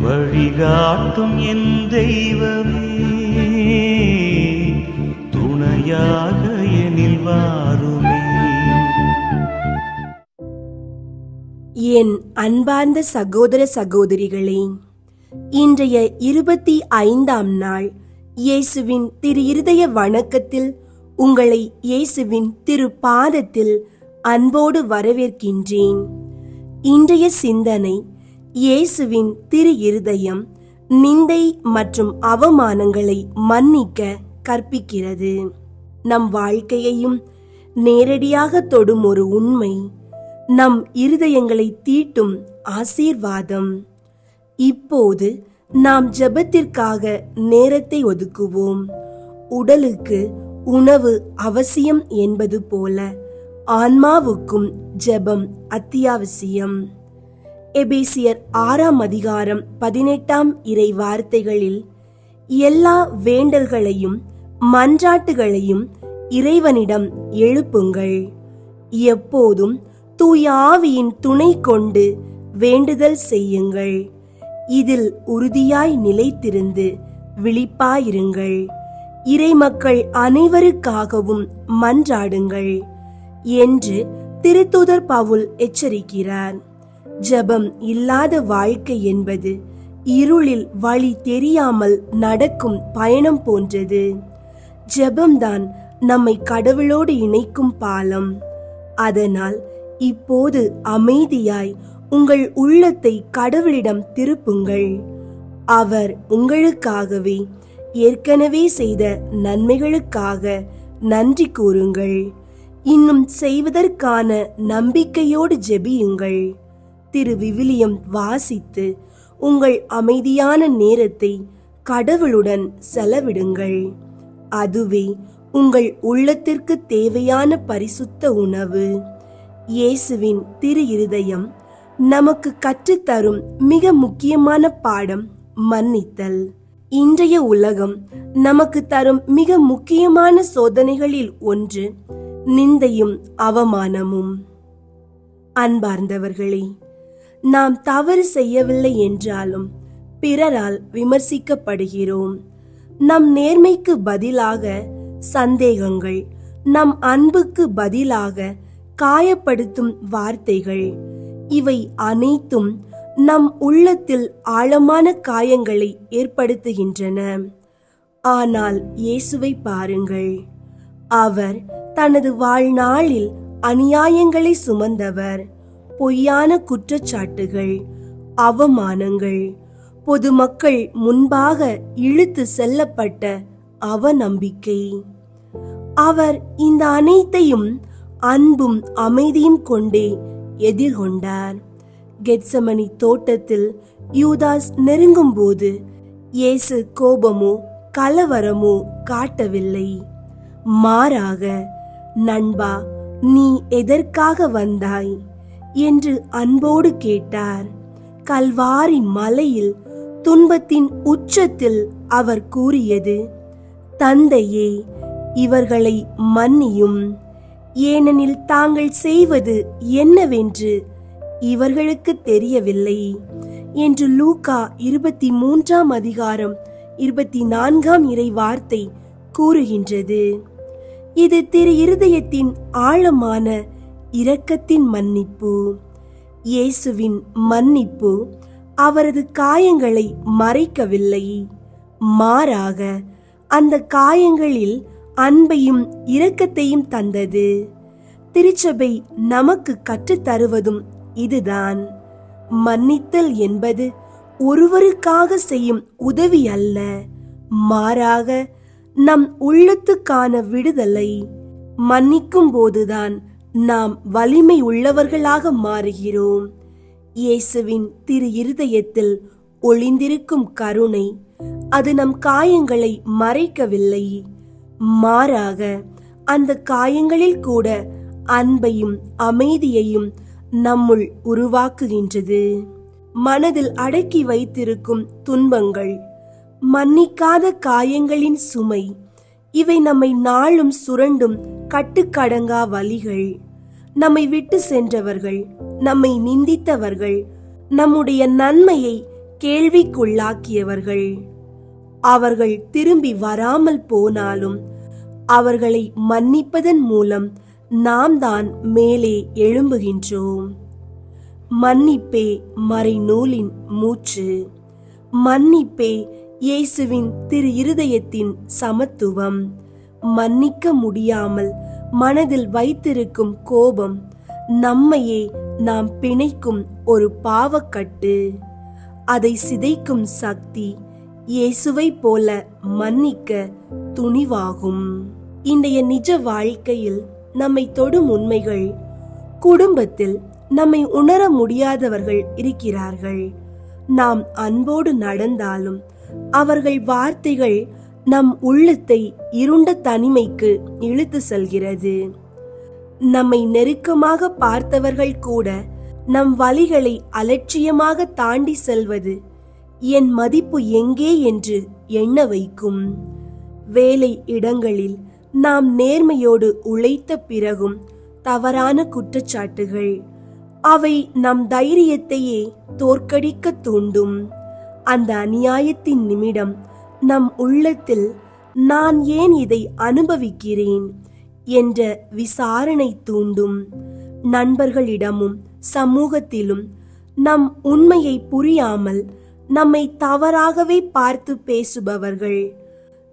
வழிகாட்டும் என் தெய்வமே, துணையாக எனில் வாருமே. என் அன்பார்ந்த சகோதர சகோதரிகளே, இன்றைய 25ஆம் நாள் இயேசுவின் திரு இருதய வணக்கத்தில் உங்களை இயேசுவின் திரு பாதத்தில் அன்போடு வரவேற்கின்றேன். இன்றைய சிந்தனை, இயேசுவின் திரு இருதயம் நிந்தை மற்றும் அவமானங்களை மன்னிக்க கற்பிக்கிறது. நம் வாழ்க்கையையும் நேரடியாக தொடும் ஒரு உண்மை, நம் இருதயங்களை தீட்டும் ஆசீர்வாதம். இப்போது நாம் ஜெபத்திற்காக நேரத்தை ஒதுக்குவோம். உடலுக்கு உணவு அவசியம் என்பது போல ஆன்மாவுக்கும் ஜெபம் அத்தியாவசியம். எபேசியர் 6ஆம் அதிகாரம் 18ஆம் இறை வார்த்தைகளில், எல்லா வேண்டல்களையும் மன்றாட்டுகளையும் இறைவனிடம் எழுப்புங்கள், எப்போதும் தூய ஆவியின் துணை கொண்டு வேண்டுதல் செய்யுங்கள், இதில் உறுதியாய் நிலைத்திருந்து விழிப்பாயிருங்கள், இறைமக்கள் அனைவருக்காகவும் மன்றாடுங்கள் என்று திருத்தூதர் பவுல் எச்சரிக்கிறார். ஜெபம் இல்லாத வாழ்க்கை என்பது இருளில் வழி தெரியாமல் நடக்கும் பயணம் போன்றது. ஜெபம்தான் நம்மை கடவுளோடு இணைக்கும் பாலம். அதனால் இப்போது அமைதியாய் உங்கள் உள்ளத்தை கடவுளிடம் திருப்புங்கள். அவர் உங்களுக்காகவே ஏற்கனவே செய்த நன்மைகளுக்காக நன்றி கூறுங்கள். இன்னும் செய்வதற்கான நம்பிக்கையோடு ஜெபியுங்கள். திரு விவிலியம் வாசித்து உங்கள் அமைதியான நேரத்தை கடவுளுடன் செலவிடுங்கள். அதுவே உங்கள் உள்ளத்திற்கு தேவையான பரிசுத்த உணவு. இயேசுவின் திரு இருதயம் நமக்கு கற்றுத்தரும் மிக முக்கியமான பாடம் மன்னித்தல். இன்றைய உலகம் நமக்கு தரும் மிக முக்கியமான சோதனைகளில் ஒன்று நிந்தையும் அவமானமும். அன்பார்ந்தவர்களே, நாம் தவறு செய்யவில்லை என்றாலும் பிறரால் விமர்சிக்கப்படுகிறோம். நம் நேர்மைக்கு பதிலாக சந்தேகங்கள், நம் அன்புக்கு பதிலாக காயப்படுத்தும் வார்த்தைகள், இவை அனைத்தும் நம் உள்ளத்தில் ஆழமான காயங்களை ஏற்படுத்துகின்றன. ஆனால் இயேசுவை பாருங்கள். அவர் தனது வாழ்நாளில் அநியாயங்களை சுமந்தவர். பொய்யான குற்றச்சாட்டுகள், அவமானங்கள், பொதுமக்கள் முன்பாக இழுத்து செல்லப்பட்ட அவநம்பிக்கை. அவர் இந்த அனைத்தையும் அன்பும் அமைதியும் கொண்டே எதிர்கொண்டார். கெத்சமனி தோட்டத்தில் யூதாஸ் நெருங்கும் போது இயேசு கோபமோ கலவரமோ காட்டவில்லை. மாறாக, நண்பா, நீ எதற்காக வந்தாய் என்று அன்போடு கேட்டார். கல்வாரி மலையில் துன்பத்தின் உச்சத்தில் அவர் கூறியது, தந்தையே, இவர்களை மன்னியும், ஏனெனில் தாங்கள் செய்வது என்னவென்று இவர்களுக்கு தெரியவில்லை என்று லூக்கா 23ஆம் அதிகாரம் 24ஆம் இறை வார்த்தை கூறுகின்றது. இது திரு இருதயத்தின் ஆழமான இரக்கத்தின் மன்னிப்பு. இயேசுவின் மன்னிப்பு அவரது காயங்களை மறைக்கவில்லை. மாறாக, அந்த காயங்களில் அன்பையும் இரக்கத்தையும் தந்தது. திருச்சபை நமக்கு கற்றுத்தருவதும் இதுதான். மன்னித்தல் என்பது ஒருவருக்காக செய்யும் உதவி அல்ல, மாறாக நம் உள்ளத்துக்கான விடுதலை. மன்னிக்கும் போதுதான் நாம் வலிமை உள்ளவர்களாக மாறுகிறோம். இயேசுவின் திரு இருதயத்தில் ஒளிந்திருக்கும் கருணை, அது நம் காயங்களை மறைக்கவில்லை, மாறாக அந்த காயங்களில் கூட அன்பையும் அமைதியையும் நம்முள் உருவாக்குகின்றது. மனதில் அடக்கி வைத்திருக்கும் துன்பங்கள், மன்னிக்காத காயங்களின் சுமை, இவை நம்மை நாளும் சுரண்டும் கட்டுக்கடங்கா வலிகள். நம்மை விட்டு சென்றவர்கள், நம்மை நிந்தித்தவர்கள், நம்முடைய நன்மையை கேள்விக்குள்ளாக்கியவர்கள், அவர்கள் திரும்பி வராமல் போனாலும் அவர்களை மன்னிப்பதன் மூலம் நாம் தான் மேலே எழும்புகின்றோம். மன்னிப்பே மறைநூலின் மூச்சு. மன்னிப்பே இயேசுவின் திரு இருதயத்தின் சமத்துவம். மன்னிக்க முடியாமல் மனதில் வைத்திருக்கும் கோபம் நம்மையே நாம் பிணைக்கும் ஒரு பாவக்கட்டு. அதை சிதைக்கும் சக்தி இயேசுவை போல மன்னிக்க துணிவாகும். இன்றைய நிஜ வாழ்க்கையில் நம்மை தொடும் உண்மைகள், குடும்பத்தில் நம்மை உணர முடியாதவர்கள் இருக்கிறார்கள். நாம் அன்போடு நடந்தாலும் அவர்கள் வார்த்தைகள் நம் உள்ளத்தை இருண்ட தனிமைக்கு இழுத்து செல்கிறது. நம்மை நெருக்கமாக பார்த்தவர்கள் கூட நம் வழிகளை அலட்சியமாக தாண்டி செல்வது என் மதிப்பு எங்கே என்று எண்ண வைக்கும். வேலை இடங்களில் நாம் நேர்மையோடு உழைத்த பிறகும் தவறான குற்றச்சாட்டுகள், அவை நம் தைரியத்தையே தோற்கடிக்க தூண்டும். அந்த அநியாயத்தின் நிமிடம் நம் உள்ளத்தில் நான் ஏன் இதை அனுபவிக்கிறேன் என்ற விசாரணை தூண்டும். நண்பர்களிடமும் சமூகத்திலும் நம் உண்மையை புரியாமல் நம்மை தவறாகவே பார்த்து பேசுபவர்கள்,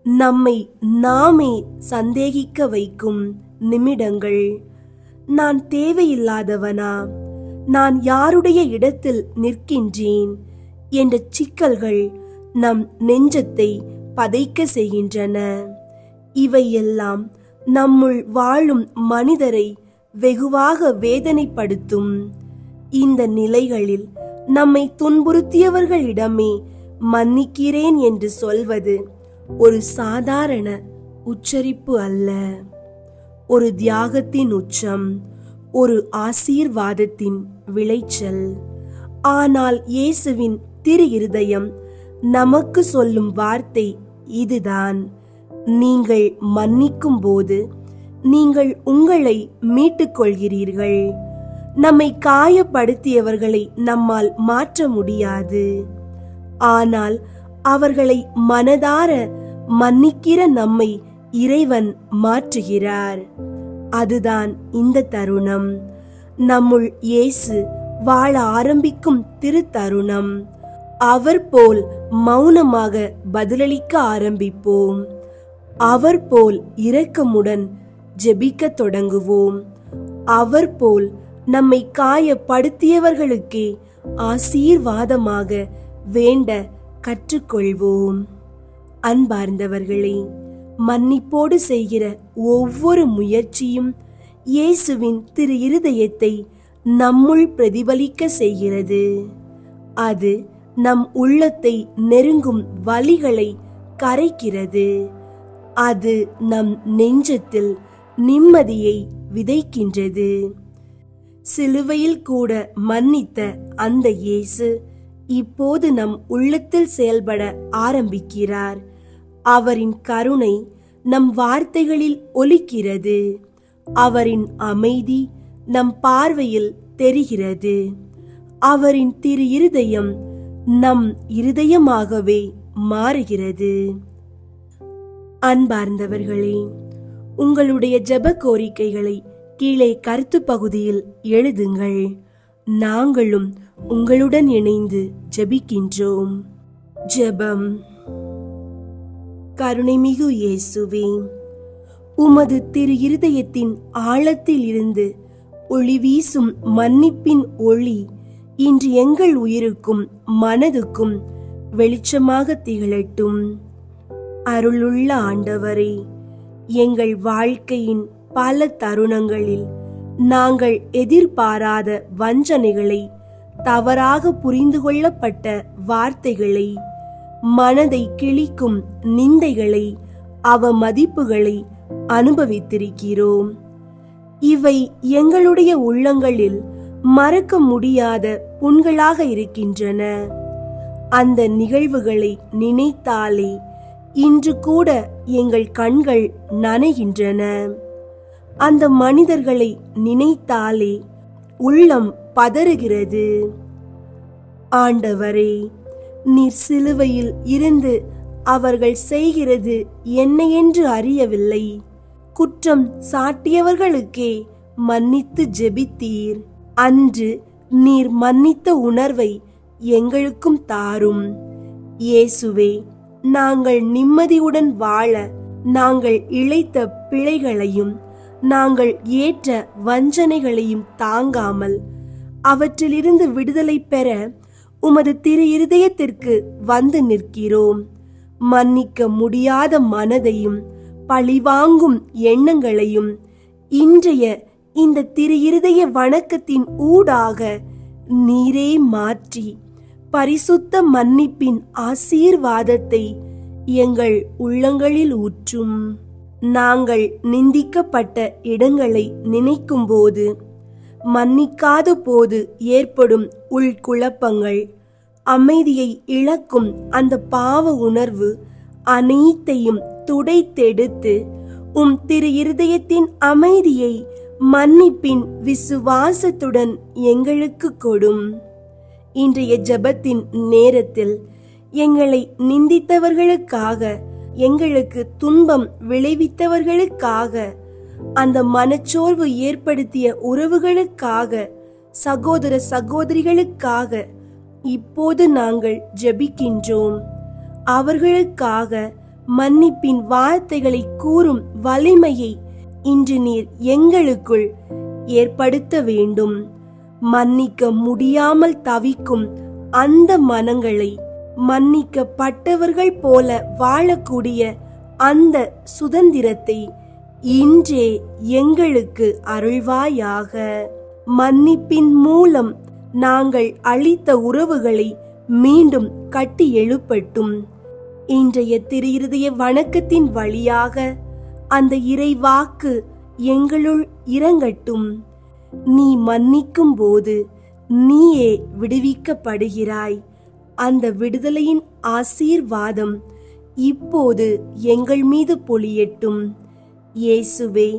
நம்மை நாமே சந்தேகிக்க வைக்கும் நிமிடங்கள். நான் தேவையில்லாதவனா? நான் யாருடைய இடத்தில் நிற்கின்றேன் என்ற சிக்கல்கள் நம் நெஞ்சத்தை பதைக்க செய்கின்றன. இவையெல்லாம் நம்முள் வாழும் மனிதரை வெகுவாக வேதனைப்படுத்தும். இந்த நிலைகளில் நம்மை துன்புறுத்தியவர்களிடமே மன்னிக்கிறேன் என்று சொல்வது ஒரு சாதாரண உச்சரிப்பு அல்ல, ஒரு தியாகத்தின் உச்சம், ஒரு ஆசீர்வாதத்தின் விளைச்சல். ஆனால் இயேசுவின் திரு இருதயம் நமக்கு சொல்லும் வார்த்தை இதுதான்: நீங்கள் மன்னிக்கும் போது நீங்கள் உங்களை மீட்டுக் கொள்கிறீர்கள். நம்மை காயப்படுத்தியவர்களை நம்மால் மாற்ற முடியாது, ஆனால் அவர்களை மனதார மன்னிக்கிற நம்மை இறைவன் மாற்றுகிறார். அதுதான் இந்த தருணம், நம்முள் இயேசு வாழ ஆரம்பிக்கும் திருத்தருணம். அவர் போல் மௌனமாக பதிலளிக்க ஆரம்பிப்போம். அவர் போல் இரக்கமுடன் ஜெபிக்க தொடங்குவோம். அவர் போல் நம்மை காயப்படுத்தியவர்களுக்கே ஆசீர்வாதமாக வேண்ட கற்றுக்கொள்வோம். அன்பார்ந்தவர்களே, மன்னிப்போடு செய்கிற ஒவ்வொரு முயற்சியும் இயேசுவின் திரு இருதயத்தை நம்முள் பிரதிபலிக்க செய்கிறது. அது நம் உள்ளத்தை நெருங்கும் வலிகளை கரைக்கிறது. அது நம் நெஞ்சத்தில் நிம்மதியை விதைக்கின்றது. சிலுவையில் கூட மன்னித்த அந்த இயேசு இப்போது நம் உள்ளத்தில் செயல்பட ஆரம்பிக்கிறார். அவரின் கருணை நம் வார்த்தைகளில் ஒலிக்கிறது. அவரின் அமைதி நம் பார்வையில் தெரிகிறது. அவரின் திரு இருதயம் நம் இருதயமாகவே மாறுகிறது. அன்பார்ந்தவர்களே, உங்களுடைய ஜெப கோரிக்கைகளை கீழே கருத்து பகுதியில் எழுதுங்கள். நாங்களும் உங்களுடன் இணைந்து ஜெபிக்கின்றோம். ஜெபம். கருணைமிகு இயேசுவே, உமது திரு இருதயத்தின் ஆழத்தில் இருந்து ஒளி வீசும் மன்னிப்பின் ஒளி இன்று எங்கள் உயிருக்கும் மனதுக்கும் வெளிச்சமாக திகழட்டும். அருளுள்ள ஆண்டவரே, எங்கள் வாழ்க்கையின் பல தருணங்களில் நாங்கள் எதிர்பாராத வஞ்சனைகளை, தவறாக புரிந்து கொள்ளப்பட்ட வார்த்தைகளை, மனதை கிழிக்கும் நிந்தைகளை, அவமதிப்புகளை அனுபவித்திருக்கிறோம். இவை எங்களுடைய உள்ளங்களில் மறக்க முடியாத புண்களாக இருக்கின்றன. அந்த நிகழ்வுகளை நினைத்தாலே இன்று கூட எங்கள் கண்கள் நனைகின்றன. அந்த மனிதர்களை நினைத்தாலே உள்ளம் பதறுகிறது. ஆண்டவரே, நீர் சிலுவையில் இருந்து அவர்கள் செய்கிறது என்ன என்று அறியவில்லை. குற்றம் சாட்டியவர்களுக்கே மன்னித்து ஜெபித்தீர். அன்று நீர் மன்னித்த உணர்வை எங்களுக்கும் தாரும். இயேசுவே, நாங்கள் நிம்மதியுடன் வாழ நாங்கள் இழைத்த பிழைகளையும் நாங்கள் ஏற்ற வஞ்சனைகளையும் தாங்காமல் அவற்றிலிருந்து விடுதலை பெற உமது திரு இருதயத்திற்கு வந்து நிற்கிறோம். மன்னிக்க முடியாத மனதையும் பழிவாங்கும் எண்ணங்களையும் இன்றைய இந்த திரு இருதய வணக்கத்தின் ஊடாக நீரே மாற்றி பரிசுத்த மன்னிப்பின் ஆசீர்வாதத்தை எங்கள் உள்ளங்களில் ஊற்றும். நாங்கள் நிந்திக்கப்பட்ட இடங்களை நினைக்கும் போது, மன்னிக்காத போது ஏற்படும் உள்குழப்பங்கள், அமைதியை இழக்கும் அந்த பாவ உணர்வு அனைத்தையும் துடைத்தெடுத்து உம் திரு இருதயத்தின் அமைதியை மன்னிப்பின் விசுவாசத்துடன் எங்களுக்கு கொடும். இன்றைய ஜெபத்தின் நேரத்தில் எங்களை நிந்தித்தவர்களுக்காக, எங்களுக்கு துன்பம் விளைவித்தவர்களுக்காக, அந்த மனச்சோர்வு ஏற்படுத்திய உறவுகளுக்காக, சகோதர சகோதரிகளுக்காக இப்போது நாங்கள் ஜெபிக்கின்றோம். அவர்களுக்காக மன்னிப்பின் வார்த்தைகளை கூறும் வலிமையை இன்று நீர் எங்களுக்குள் ஏற்படுத்த வேண்டும். மன்னிக்க முடியாமல் தவிக்கும் அந்த மனங்களை மன்னிக்கப்பட்டவர்கள் போல வாழக்கூடிய அந்த சுதந்திரத்தை இன்றே எங்களுக்கு அருள்வாயாக. மன்னிப்பின் மூலம் நாங்கள் அளித்த உறவுகளை மீண்டும் கட்டி எழுப்பட்டும். இன்றைய திரு இருதய வணக்கத்தின் வழியாக அந்த இறைவாக்கு எங்களுள் இறங்கட்டும். நீ மன்னிக்கும் போது நீயே விடுவிக்கப்படுகிறாய். அந்த விடுதலையின் ஆசீர்வாதம் இப்போது எங்கள் மீது பொழியட்டும். இயேசுவே,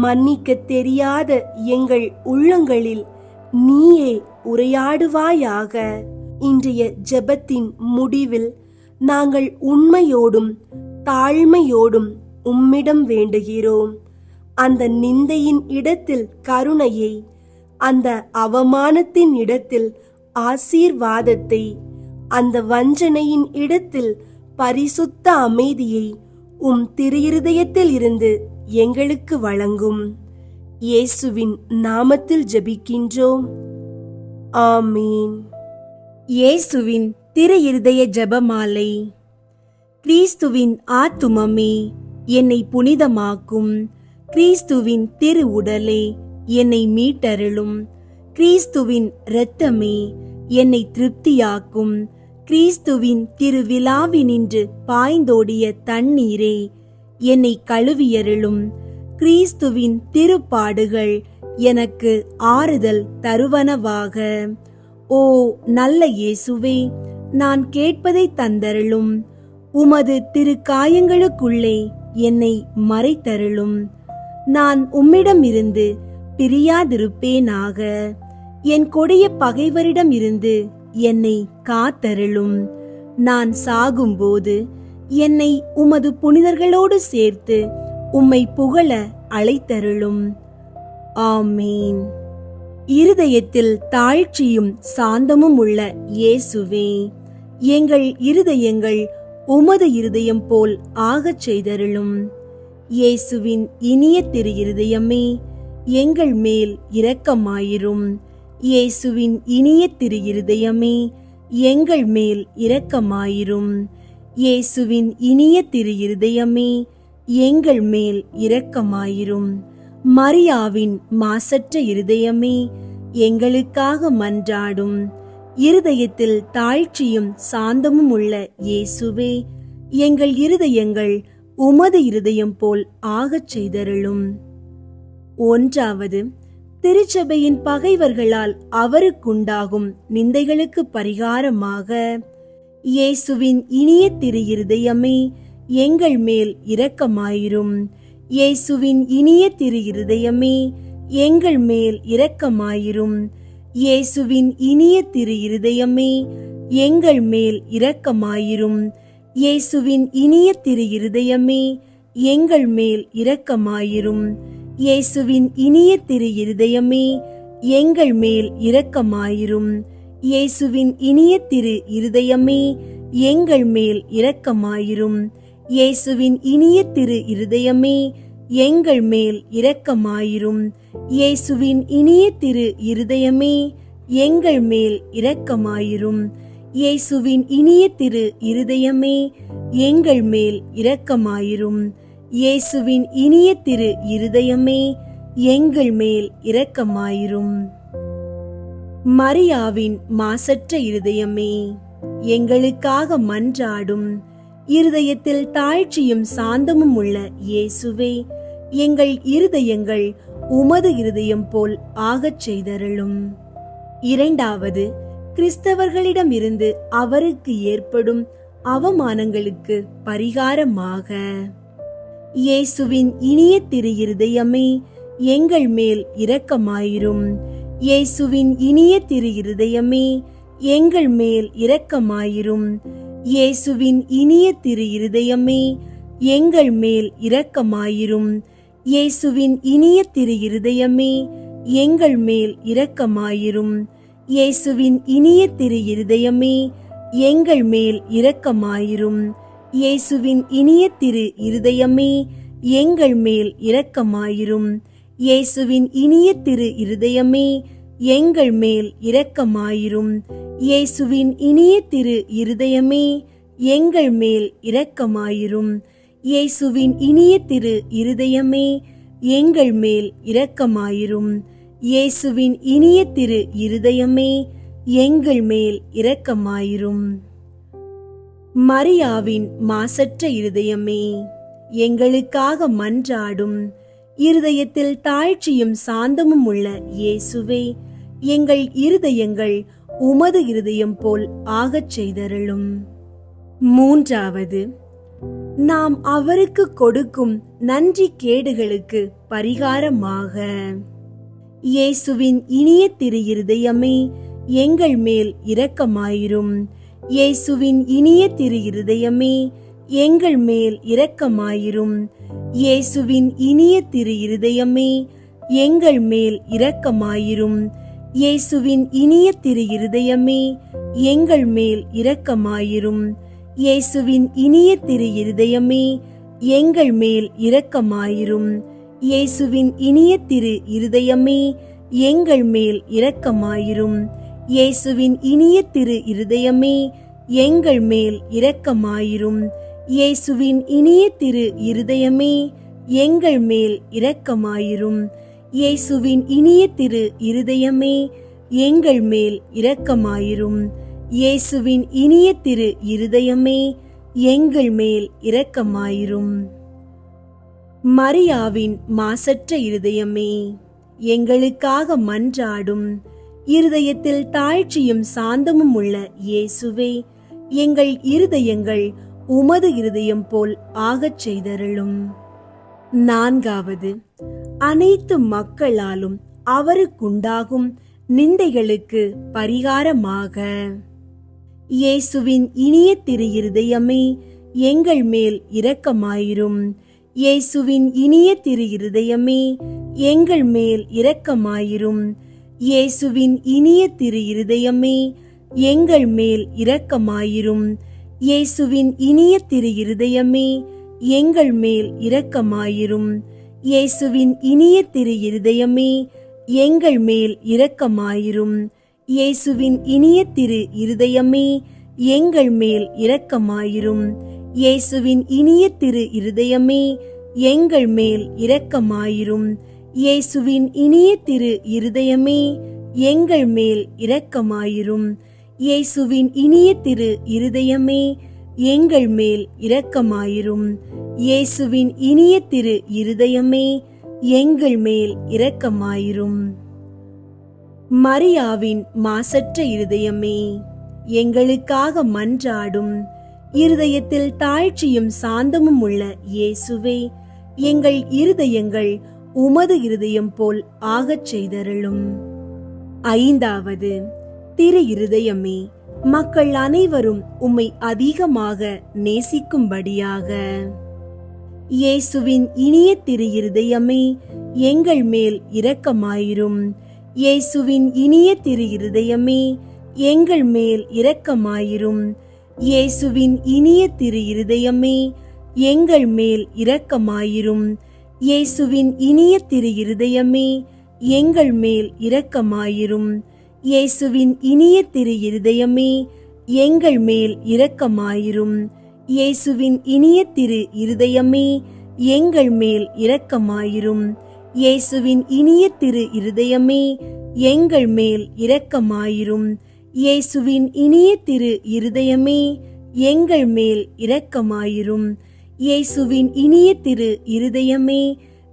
மன்னிக்க தெரியாத எங்கள் உள்ளங்களில் நீயே உரையாடுவாயாக. இன்றைய ஜெபத்தின் முடிவில் நாங்கள் உண்மையோடும் தாழ்மையோடும் உம்மிடம் வேண்டுகிறோம். அந்த நிந்தையின் இடத்தில் கருணையை, அந்த அவமானத்தின் இடத்தில் ஆசீர்வாதத்தை, அந்த வஞ்சனையின் இடத்தில் பரிசுத்த அமைதியை உம் திரு இருதயத்தில் இருந்து எங்களுக்கு வழங்கும். இயேசுவின் நாமத்தில் ஜெபிக்கின்றோம். ஆமீன். இயேசுவின் திரு இருதய ஜெபமாலை. கிறிஸ்துவின் ஆத்துமமே என்னை புனிதமாக்கும். கிறிஸ்துவின் திரு உடலே என்னை மீட்டருளும். கிறிஸ்துவின் இரத்தமே என்னை திருப்தியாக்கும். கிறிஸ்துவின் திருவிழாவினின்று பாய்ந்தோடிய தண்ணீரே என்னை கழுவியருளும். கிறிஸ்துவின் திருப்பாடுகள் எனக்கு ஆறுதல் தருவனவாக. ஓ நல்ல இயேசுவே, நான் கேட்பதை தந்தருளும். உமது திருக்காயங்களுக்குள்ளே என்னை மறைத்தருளும். நான் உம்மிடமிருந்து பிரியாதிருப்பேனாக. என் கொடிய பகைவரிடம் இருந்து என்னை காத்தருளும். நான் சாகும்போது என்னை உமது புனிதர்களோடு சேர்த்து உம்மை புகழ அழைத்தருளும். ஆமீன். இருதயத்தில் தாழ்ச்சியும் சாந்தமும் உள்ள இயேசுவே, எங்கள் இருதயங்கள் உமது இருதயம் போல் ஆகச் செய்தருளும். இயேசுவின் இனிய திரு இருதயமே, எங்கள் மேல் இரக்கமாயிரும். இயேசுவின் இனிய திரு இருதயமே, எங்கள் மேல் இரக்கமாயிரும். இயேசுவின் இனிய திரு இருதயமே, எங்கள் மேல் இரக்கமாயிரும். மரியாவின் மாசற்ற இருதயமே, எங்களுக்காக மன்றாடும். இருதயத்தில் தாழ்ச்சியும் சாந்தமும் உள்ள இயேசுவே, எங்கள் இருதயங்கள் உமது இருதயம் போல் ஆகச் செய்தருளும். ஒன்றாவது, திருச்சபையின் பகைவர்களால் அவருக்குண்டாகும் நிந்தைகளுக்கு பரிகாரமாக இயேசுவின் இனிய திரு இருதயமே, எங்கள் மேல் இரக்கமாயிரும். இயேசுவின் இனிய திரு இருதயமே எங்கள் மேல் இரக்கமாயிரும். இயேசுவின் இனிய திரு இருதயமே எங்கள் மேல் இரக்கமாயிரும். இயேசுவின் இனிய திரு இருதயமே எங்கள் மேல் இரக்கமாயிரும். இயேசுவின் இனிய திரு இருதயமே எங்கள் மேல் இரக்கமாயிரும். இயேசுவின் இனிய திரு இருதயமே எங்கள் மேல் இரக்கமாயிரும். இயேசுவின் இனிய திரு இருதயமே எங்கள் மேல் இரக்கமாயிரும். இயேசுவின் இனிய திரு இருதயமே எங்கள் மேல் இரக்கமாயிரும். இயேசுவின் இனிய திரு இருதயமே எங்கள் மேல் இரக்கமாயிரும். இயேசுவின் இனிய திரு இருதயமே எங்கள் மேல் இரக்கமாயிரும். மரியாவின் மாசற்ற இருதயமே எங்களுக்காக மன்றாடும். இருதயத்தில் தாழ்ச்சியும் சாந்தமும் உள்ள இயேசுவே, எங்கள் இருதயங்கள் உமது இருதயம் போல் ஆகச் செய்தருளும். இரண்டாவது, கிறிஸ்தவர்களிடமிருந்து அவருக்கு ஏற்படும் அவமானங்களுக்கு பரிகாரமாக இயேசுவின் இனிய திரு இருதயமே எங்கள் மேல் இரக்கமாயிரும். இயேசுவின் இனிய திரு இருதயமே எங்கள் மேல் இரக்கமாயிரும். இயேசுவின் இனிய திரு இருதயமே எங்கள் மேல் இரக்கமாயிரும். இயேசுவின் இனிய திரு இருதயமே எங்கள் மேல் இரக்கமாயிரும். இயேசுவின் இனிய திரு இருதயமே எங்கள் மேல் இரக்கமாயிரும். இயேசுவின் இனிய திரு இருதயமே எங்கள் மேல் இரக்கமாயிரும். இயேசுவின் இனிய திரு இருதயமே எங்கள் மேல் இரக்கமாயிரும். இயேசுவின் இனிய திரு இருதயமே எங்கள் மேல் இரக்கமாயிரும். இயேசுவின் இனிய திரு இருதயமே எங்கள் மேல் இரக்கமாயிரும். இயேசுவின் இனிய திரு இருதயமே எங்கள் மேல் இரக்கமாயிரும். மரியாவின் மாசற்ற இருதயமே எங்களுக்காக மன்றாடும். இருதயத்தில் தாழ்ச்சியும் சாந்தமும் உள்ள இயேசுவே, எங்கள் இருதயங்கள் உமது இருதயம் போல் ஆகச் செய்தருளும். மூன்றாவது, நாம் அவருக்கு கொடுக்கும் நன்றி கேடுகளுக்கு பரிகாரமாக இயேசுவின் இனிய திரு இருதயமே எங்கள் மேல் இரக்கமாயிரும். இயேசுவின் இனிய திரு இருதயமே எங்கள் மேல் இரக்கமாயிரும். இயேசுவின் இனிய திரு இருதயமே எங்கள் மேல் இரக்கமாயிரும். இயேசுவின் இனிய திரு இருதயமே எங்கள் மேல் இரக்கமாயிரும். இயேசுவின் இனிய திரு இருதயமே எங்கள் மேல் இரக்கமாயிரும். இயேசுவின் இனிய திரு இருதயமே எங்கள் மேல் இரக்கமாயிரும். இயேசுவின் இனிய திரு இருதயமே எங்கள் மேல் இரக்கமாயிரும். இயேசுவின் இனிய திரு இருதயமே எங்கள் மேல் இரக்கமாயிரும். இயேசுவின் இனிய திரு இருதயமே எங்கள் மேல் இரக்கமாயிரும். இயேசுவின் இனிய திரு இருதயமே எங்கள் மேல் இரக்கமாயிரும். மரியாவின் மாசற்ற இருதயமே எங்களுக்காக மன்றாடும். இருதயத்தில் தாழ்ச்சியும் சாந்தமும் உள்ள இயேசுவே, எங்கள் இருதயங்கள் உமது இருதயம் போல் ஆகச் செய்தருளும். நான்காவது, அனைத்து மக்களாலும் அவருக்குண்டாகும் நிந்தைகளுக்கு பரிகாரமாக இயேசுவின் இனிய திரு இருதயமே எங்கள் மேல் இரக்கமாயிரும். இயேசுவின் இனிய திரு இருதயமே எங்கள் மேல் இரக்கமாயிரும். இயேசுவின் இனிய திரு இருதயமே எங்கள் மேல் இரக்கமாயிரும். இயேசுவின் இனிய திரு இருதயமே எங்கள் மேல் இரக்கமாயிரும். இயேசுவின் இனிய திரு இருதயமே எங்கள் மேல் இரக்கமாயிரும். இயேசுவின் இனிய திரு இருதயமே எங்கள் மேல் இரக்கமாயிரும். இயேசுவின் இனிய திரு இருதயமே எங்கள் மேல் இரக்கமாயிரும். இயேசுவின் இனிய திரு இருதயமே எங்கள் மேல் இரக்கமாயிரும். இயேசுவின் இனிய திரு இருதயமே எங்கள் மேல் இரக்கமாயிரும். இயேசுவின் இனிய திரு இருதயமே எங்கள் மேல் இரக்கமாயிரும். மரியாவின் மாசற்ற இருதயமே எங்களுக்காக மன்றாடும். இருதயத்தில் தாழ்ச்சியும் சாந்தமும் உள்ள இயேசுவே, எங்கள் இருதயங்கள் உமது இருதயம் போல் ஆகச் செய்தருளும். ஐந்தாவது, திரு இருதயமே, மக்கள் அனைவரும் உம்மை அதிகமாக நேசிக்கும்படியாக. இயேசுவின் இனிய திரு இருதயமே, எங்கள் மேல் இரக்கமாயிரும். இயேசுவின் இனிய திரு இருதயமே, எங்கள் மேல் இரக்கமாயிரும். இயேசுவின் இனிய திரு இருதயமே, எங்கள் மேல் இரக்கமாயிரும். இயேசுவின் இனிய திரு இருதயமே, எங்கள் மேல் இரக்கமாயிரும். இயேசுவின் இனிய திரு இருதயமே, எங்கள் மேல் இரக்கமாயிரும். இயேசுவின் இனிய திரு இருதயமே, எங்கள் மேல் இரக்கமாயிரும். இயேசுவின் இனிய திரு இருதயமே, எங்கள் மேல் இரக்கமாயிரும். இயேசுவின் இனிய திரு இருதயமே, எங்கள் மேல் இரக்கமாயிரும். இயேசுவின் இனிய திரு இருதயமே,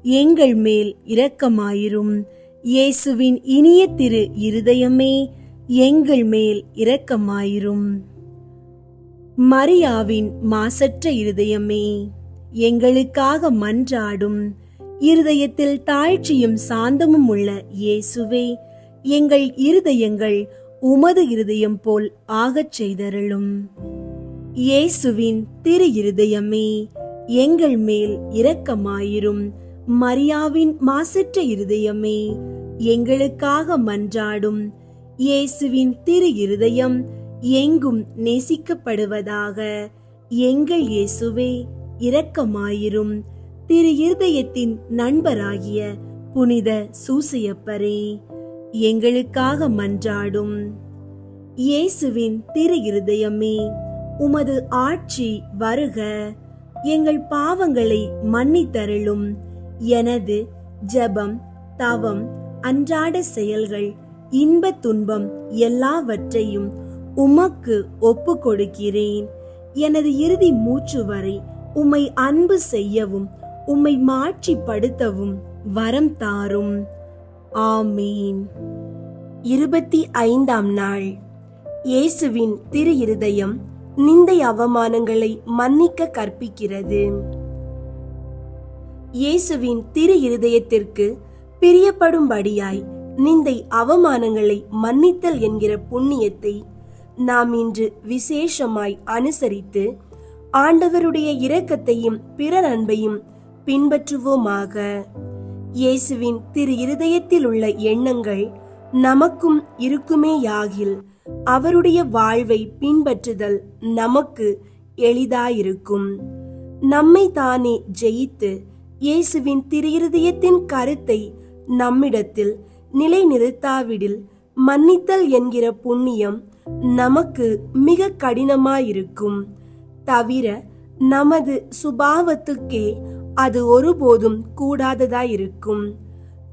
எங்கள் மேல் இரக்கமாயிரும். இயேசுவின் இனிய திரு இருதயமே, எங்கள் மேல் இரக்கமாயிரும். மரியாவின் மாசற்ற இருதயமே, எங்களுக்காக மன்றாடும். இருதயத்தில் தாழ்ச்சியும் சாந்தமும் உள்ள இயேசுவே, எங்கள் இருதயங்கள் உமது இருதயம் போல் ஆகச் செய்தருளும். இயேசுவின் திரு இருதயமே, எங்கள் மேல் இரக்கமாயிரும். மரியாவின் மாசற்ற இருதயமே, எங்களுக்காக மன்றாடும். இயேசுவின் திரு இருதயம் எங்கும் நேசிக்கப்படுவதாக. எங்கள் இயேசுவே, இரக்கமாயிரும். திரு இருதயத்தின் நண்பராகிய புனித சூசையப்பரே, எங்களுக்காக மன்றாடும். இயேசுவின் திரு இருதயமே, உமது ஆட்சி வருக. எங்கள் பாவங்களை மன்னித்தருளும். எனது ஜெபம், தவம், அன்றாட செயல்கள், இன்ப துன்பம் எல்லாவற்றையும் உமக்கு ஒப்பு கொடுக்கிறேன். எனது இறுதி மூச்சு வரை உம்மை அன்பு செய்யவும் உம்மை மாட்சிப்படுத்தவும் வரம் தாரும். ஆமீன். 25ஆம் நாள். இயேசுவின் திரு இருதயம் நிந்தை அவமானங்களை மன்னிக்க கற்பிக்கிறது. இயேசுவின் திரு இருதயத்திற்கு பிரியப்படும்படியாய் நிந்தை அவமானங்களை மன்னித்தல் என்கிற புண்ணியத்தை நாம் இன்று விசேஷமாய் அனுசரித்து ஆண்டவருடைய இரக்கத்தையும் பிறர் அன்பையும் பின்பற்றுவோமாக. இயேசுவின் திரு இருதயத்தில் உள்ள எண்ணங்கள் நமக்கும் இருக்குமேயாகில் அவருடைய வாழ்வை பின்பற்றுதல் நமக்கு எளிதாயிருக்கும். நம்மை தானே ஜெயித்து இயேசுவின் திரு இருதயத்தின் கருத்தை நம்மிடத்தில் நிலைநிறுத்தாவிடில் மன்னித்தல் என்கிற புண்ணியம் நமக்கு மிக கடினமாயிருக்கும். தவிர நமது சுபாவத்துக்கே அது ஒருபோதும் கூடாததாயிருக்கும்.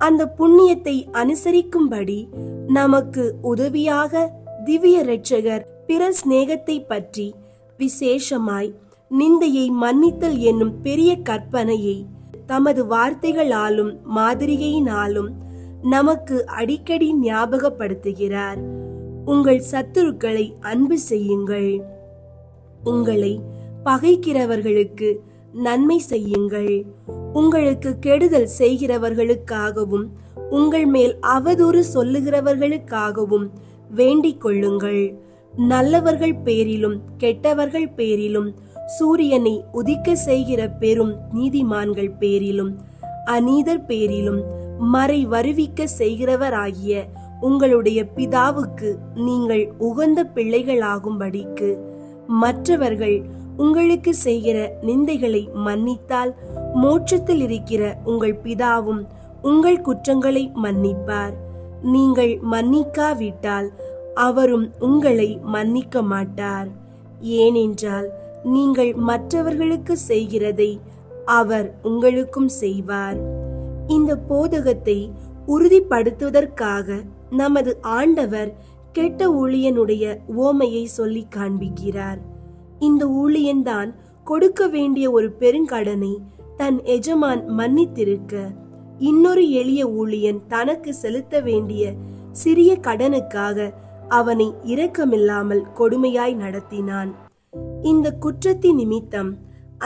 அந்த புண்ணியத்தை அனுசரிக்கும்படி நமக்கு உதவியாக திவ்ய இரட்சகர் பிற சிநேகத்தை பற்றி விசேஷமாய் நிந்தையை மன்னித்தல் என்னும் பெரிய கற்பனையை தமது வார்த்தைகளாலும் மாதிரிகையினாலும் நமக்கு அடிக்கடி ஞாபகப்படுத்துகிறார். உங்கள் சத்துருக்களை அன்பு செய்யுங்கள், உங்களை பகைக்கிறவர்களுக்கு நன்மை செய்யுங்கள், உங்களுக்கு கெடுதல் செய்கிறவர்களுக்காகவும் உங்கள் மேல் அவதூறு சொல்லுகிறவர்களுக்காகவும் வேண்டிக் கொள்ளுங்கள். நல்லவர்கள் பேரிலும் கெட்டவர்கள் பேரிலும் சூரியனை உதிக்க செய்கிற பெரும் நீதிமான்கள் பேரிலும் அநீதர் பேரிலும் மறை வருவிக்க செய்கிறவராகிய உங்களுடைய பிதாவுக்கு நீங்கள் உகந்த பிள்ளைகளாகும்படிக்கு மற்றவர்கள் உங்களுக்கு செய்கிற நிந்தைகளை மன்னித்தால் மோட்சத்தில் இருக்கிற உங்கள் பிதாவும் உங்கள் குற்றங்களை மன்னிப்பார். நீங்கள் மன்னிக்காவிட்டால் அவரும் உங்களை மன்னிக்க மாட்டார். ஏனென்றால் நீங்கள் மற்றவர்களுக்கு செய்கிறதை அவர் உங்களுக்கும் செய்வார். இந்த போதகத்தை உறுதிப்படுத்துவதற்காக நமது ஆண்டவர் கெட்ட ஊழியனுடைய ஓமையை சொல்லி காண்பிக்கிறார். இந்த ஊழியன்தான் கொடுக்க வேண்டிய ஒரு பெருங்கடனை தன் எஜமான் மன்னித்திருக்க, இன்னொரு எளிய ஊழியன் தனக்கு செலுத்த வேண்டிய சிறிய கடனுக்காக அவனை இரக்கமில்லாமல் கொடுமையாய் நடத்தினான். இந்த குற்றத்தின் நிமித்தம்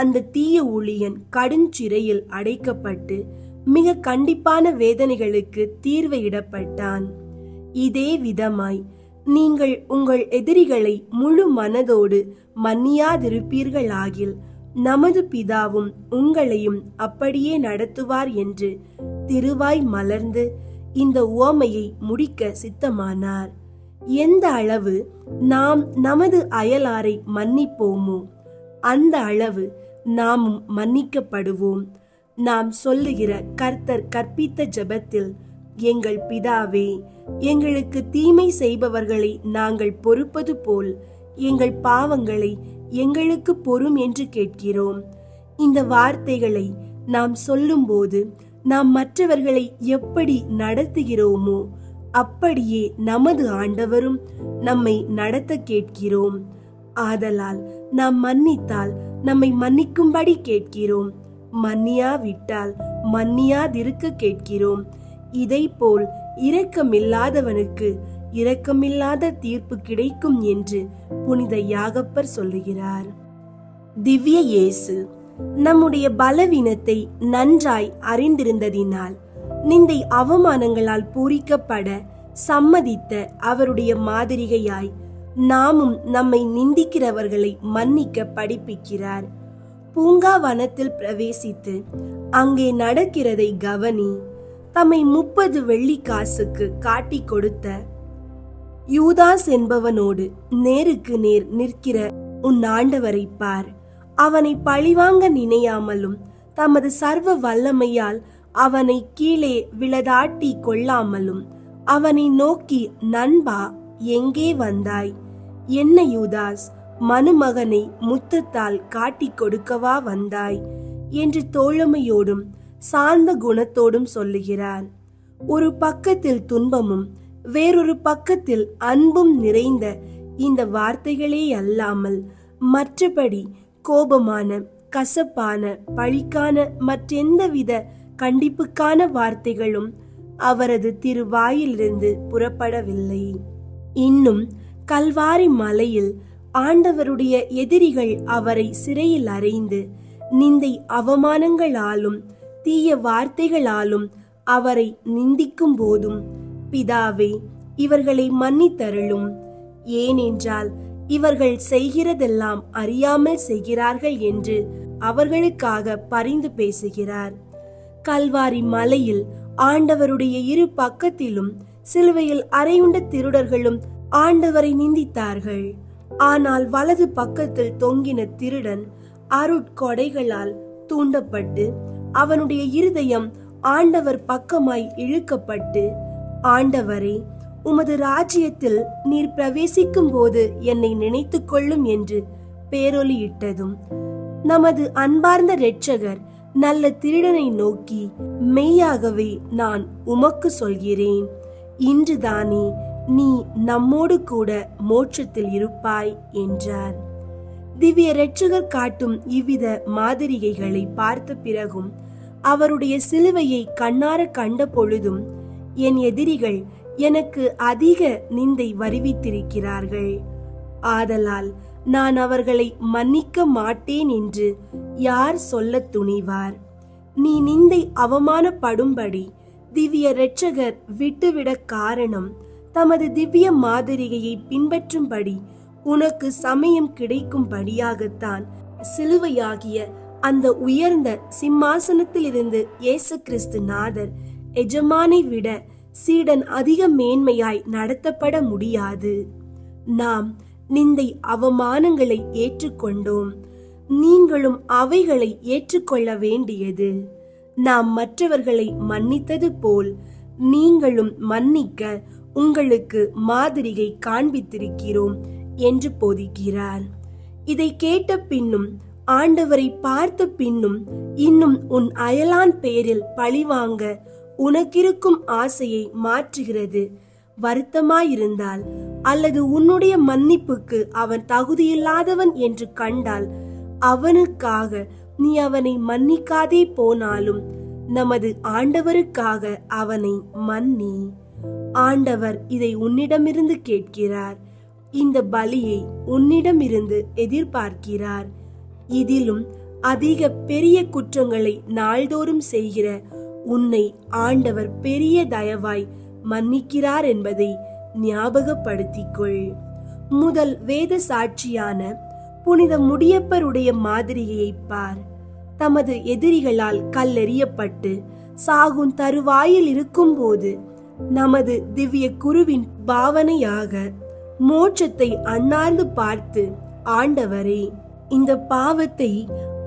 அந்த தீய ஊழியன் கடுஞ்சிறையில் அடைக்கப்பட்டு மிக கண்டிப்பான வேதனைகளுக்கு தீர்வு இடப்பட்டான். இதே விதமாய் நீங்கள் உங்கள் எதிரிகளை முழு மனதோடு மன்னியாதிருப்பீர்களாகில் நமது பிதாவும் உங்களையும் அப்படியே நடத்துவார் என்று திருவாய் மலர்ந்து இந்த உவமையை முடிக்க சித்தமானார். எந்த அளவு நாம் நமது அயலாரை மன்னிப்போமோ அந்த அளவு நாமும் மன்னிக்கப்படுவோம். நாம் சொல்லுகிற கர்த்தர் கற்பித்த ஜெபத்தில், எங்கள் பிதாவே, எங்களுக்கு தீமை செய்பவர்களை நாங்கள் பொறுப்பது போல் எங்கள் பாவங்களை எங்களுக்கு பொறும் என்று கேட்கிறோம். இந்த வார்த்தைகளை நாம் சொல்லும்போது நாம் மற்றவர்களை எப்படி நடத்துகிறோமோ அப்படியே நமது ஆண்டவரும் நம்மை நடத்த கேட்கிறோம். ஆதலால் நாம் மன்னித்தால் நம்மை மன்னிக்கும்படி கேட்கிறோம், மன்னியாவிட்டால் மன்னியாதிருக்க கேட்கிறோம். இதைப்போல் இரக்கமில்லாதவனுக்கு இரக்கமில்லாத தீர்ப்பு கிடைக்கும் என்று புனித யாகப்பர் சொல்லுகிறார். திவ்ய இயேசு நம்முடைய பலவீனத்தை நன்றாய் அறிந்திருந்ததினால் நிந்தை அவமானங்களால் பூரிக்கப்பட சம்மதித்த அவருடைய மாதிரிகையாய் நாமும் நம்மை நிந்திக்கிறவர்களை மன்னிக்க படிப்பிக்கிறார். பூங்காவனத்தில் பிரவேசித்து அங்கே நடக்கிறதை கவனி. தம்மை 30 வெள்ளிக்காசுக்கு காட்டி கொடுத்த யூதாஸ் என்பவனோடு நேருக்கு நேர் நிற்கிற உன் ஆண்டவரை பார். அவனை பழிவாங்க நினையாமலும் தமது சர்வ வல்லமையால் அவனை கீழே விழதாட்டி கொள்ளாமலும் அவனை நோக்கி, நண்பா, எங்கே வந்தாய்? என்ன யூதாஸ், மனுமகனை முத்தத்தால் காட்டி கொடுக்கவா வந்தாய் என்று தோழமையோடும் சார்ந்த குணத்தோடும் சொல்லுகிறார். ஒரு பக்கத்தில் துன்பமும் வேறொரு பக்கத்தில் அன்பும் நிறைந்த இந்த வார்த்தைகளே அல்லாமல் மற்றபடி கோபமான, கசப்பான, பழிக்கான மற்றெந்தவித கண்டிப்புக்கான வார்த்தைகளும் அவரது திருவாயிலிருந்து புறப்படவில்லை. இன்னும் கல்வாரி மலையில் ஆண்டவருடைய எதிரிகள் அவரை சிறையில் அறைந்து நிந்தை அவமானங்களாலும் தீய வார்த்தைகளாலும் அவரை நிந்திக்கும் போதும், பிதாவே, இவர்களை மன்னித்தருளும், ஏனென்றால் இவர்கள் செய்கிறதெல்லாம் அறியாமல் செய்கிறார்கள் என்று அவர்களுக்காக பரிந்து பேசுகிறார். கல்வாரி மலையில் ஆண்டவருடைய இரு பக்கத்திலும் சிலுவையில் அறையுண்ட திருடர்களும் ஆண்டவரை நிந்தித்தார்கள். ஆனால் வலது பக்கத்தில் தொங்கின திருடன் அருட்கொடைகளால் தூண்டப்பட்டு அவனுடைய இருதயம் ஆண்டவர் பக்கமாய் இழுக்கப்பட்டு, ஆண்டவரே, உமது ராஜ்யத்தில் நீர் பிரவேசிக்கும் போது என்னை நினைத்து கொள்ளும் என்று பேரொலியிட்டதும் நமது அன்பார்ந்த இரட்சகர் நல்ல திருடனை நோக்கி, மெய்யாகவே நான் உமக்கு சொல்கிறேன், இன்றுதானே நீ நம்மோடு கூட மோட்சத்தில் இருப்பாய் என்றார். திவ்ய இரட்சகர் காட்டும் இவ்வித மாதிரிகைகளை பார்த்த பிறகும் அவருடைய சிலுவையை கண்ணார கண்ட பொழுதும் என் எதிரிகள் எனக்கு அதிக நிந்தை வருவித்திருக்கிறார்கள், ஆதலால் நான் அவர்களை மன்னிக்க மாட்டேன் என்று யார் சொல்ல துணிவார்? நீ நிந்தை அவமானப்படும்படி திவ்ய இரட்சகர் விட்டுவிட காரணம் தமது திவ்ய மாதிரிகையை பின்பற்றும்படி உனக்கு சமயம் கிடைக்கும்படியாகத்தான். சிலுவையாகிய அந்த உயர்ந்த சிம்மாசனத்தில் இருந்து இயேசு கிறிஸ்து நாதர் எஜமானை விட சீடன் அதிக மேன்மையாய் நடத்தப்பட முடியாது. நாம் நிந்தை அவமானங்களை ஏற்றுக்கொண்டோம், நீங்களும் அவைகளை ஏற்றுக்கொள்ள வேண்டியது. நாம் மற்றவர்களை மன்னித்தது போல் நீங்களும் மன்னிக்க உங்களுக்கு மாதிரிகை காண்பித்திருக்கிறோம் என்று போதிக்கிறார். இதை கேட்ட பின்னும், ஆண்டவரை பார்த்த பின்னும், இன்னும் உன் அயலான் பேரில் பழிவாங்க உனக்கிருக்கும் ஆசையை மாற்றுகிறது வருத்தமாயிருந்தால், அல்லது உன்னுடைய மன்னிப்புக்கு அவன் தகுதியில்லாதவன் என்று கண்டால், அவனுக்காக நீ அவனை மன்னிக்காதே போனாலும் நமது ஆண்டவருக்காக அவனை மன்னி. ஆண்டவர் இதை உன்னிடமிருந்து கேட்கிறார், இந்த பலியை உன்னிடமிருந்து எதிர்பார்க்கிறார். இதிலும் அதிக பெரிய குற்றங்களை நாள்தோறும் செய்கிற உன்னை ஆண்டவர் பெரிய தயவாய் மன்னிக்கிறார் என்பதை ஞாபகப்படுத்திக்கொள். முதல் வேத சாட்சியான புனித முடியப்பருடைய மாதிரியை பார். தமது எதிரிகளால் கல்லெறியப்பட்டு சாகும் தருவாயில் இருக்கும் போது நமது திவ்ய குருவின் பாவனையாக மோட்சத்தை அண்ணாந்து பார்த்து, ஆண்டவரே, இந்த பாவத்தை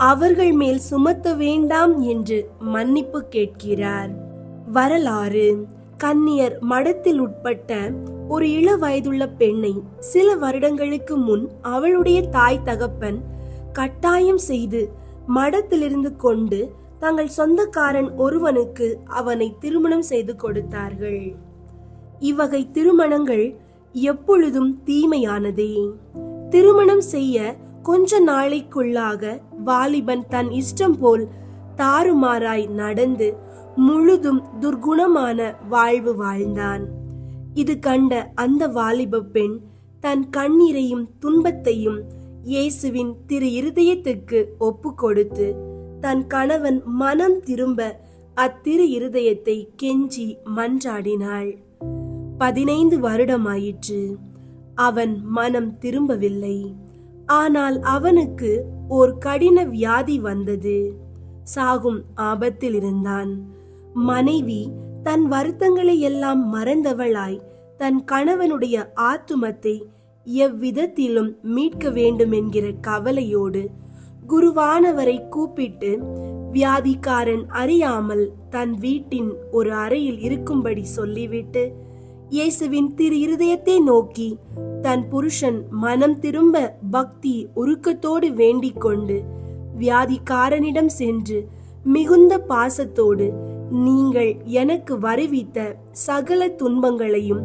அவர்கள் மேல் சுமத்த வேண்டாம் என்று மன்னிப்பு கேட்கிறார். வரலாறு: கன்னியர் மடத்தில் உட்பட்ட ஒரு இள வயதுள்ள பெண்ணை சில வருடங்களுக்கு முன் அவளுடைய தாய் தகப்பன் கட்டாயம் செய்து மடத்திலிருந்து கொண்டு தங்கள் சொந்தக்காரன் ஒருவனுக்கு அவனை திருமணம் செய்து கொடுத்தார்கள். இவ்வகை திருமணங்கள் எப்பொழுதும் தீமையானதே. திருமணம் செய்ய கொஞ்ச நாளைக்குள்ளாக வாலிபன் தன் இஷ்டம் போல் தாறுமாறாய் நடந்து முழுதும் துர்குணமான வாழ்வு வாழ்ந்தான். இது கண்ட அந்த வாலிப பெண் தன் கண்ணீரையும் துன்பத்தையும் இயேசுவின் திரு இருதயத்துக்கு ஒப்பு கொடுத்து தன் கணவன் மனம் திரும்ப அத்திரு இருதயத்தை கெஞ்சி மன்றாடினாள். 15 வருடமாயிற்று. அவன் மனம் திரும்பவில்லை. ஆனால் அவனுக்கு ஓர் கடின வியாதி வந்தது. சாகும் ஆபத்தில் இருந்தான். மனைவி தன் வருத்தங்களை எல்லாம் மறந்தவளாய் தன் கணவனுடைய ஆத்துமத்தை எவ்விதத்திலும் மீட்க வேண்டும் என்கிற கவலையோடு குருவானவரை கூப்பிட்டு வியாதிக்காரன் அறியாமல் தன் வீட்டின் ஒரு அறையில் இருக்கும்படி சொல்லிவிட்டு இயேசுவின் திரு இருதயத்தை நோக்கி தன் புருஷன் மனம் திரும்ப பக்தி உருக்கத்தோடு வேண்டிக் கொண்டு வியாதிக்காரனிடம் சென்று மிகுந்த பாசத்தோடு, நீங்கள் எனக்கு வருவித்த சகல துன்பங்களையும்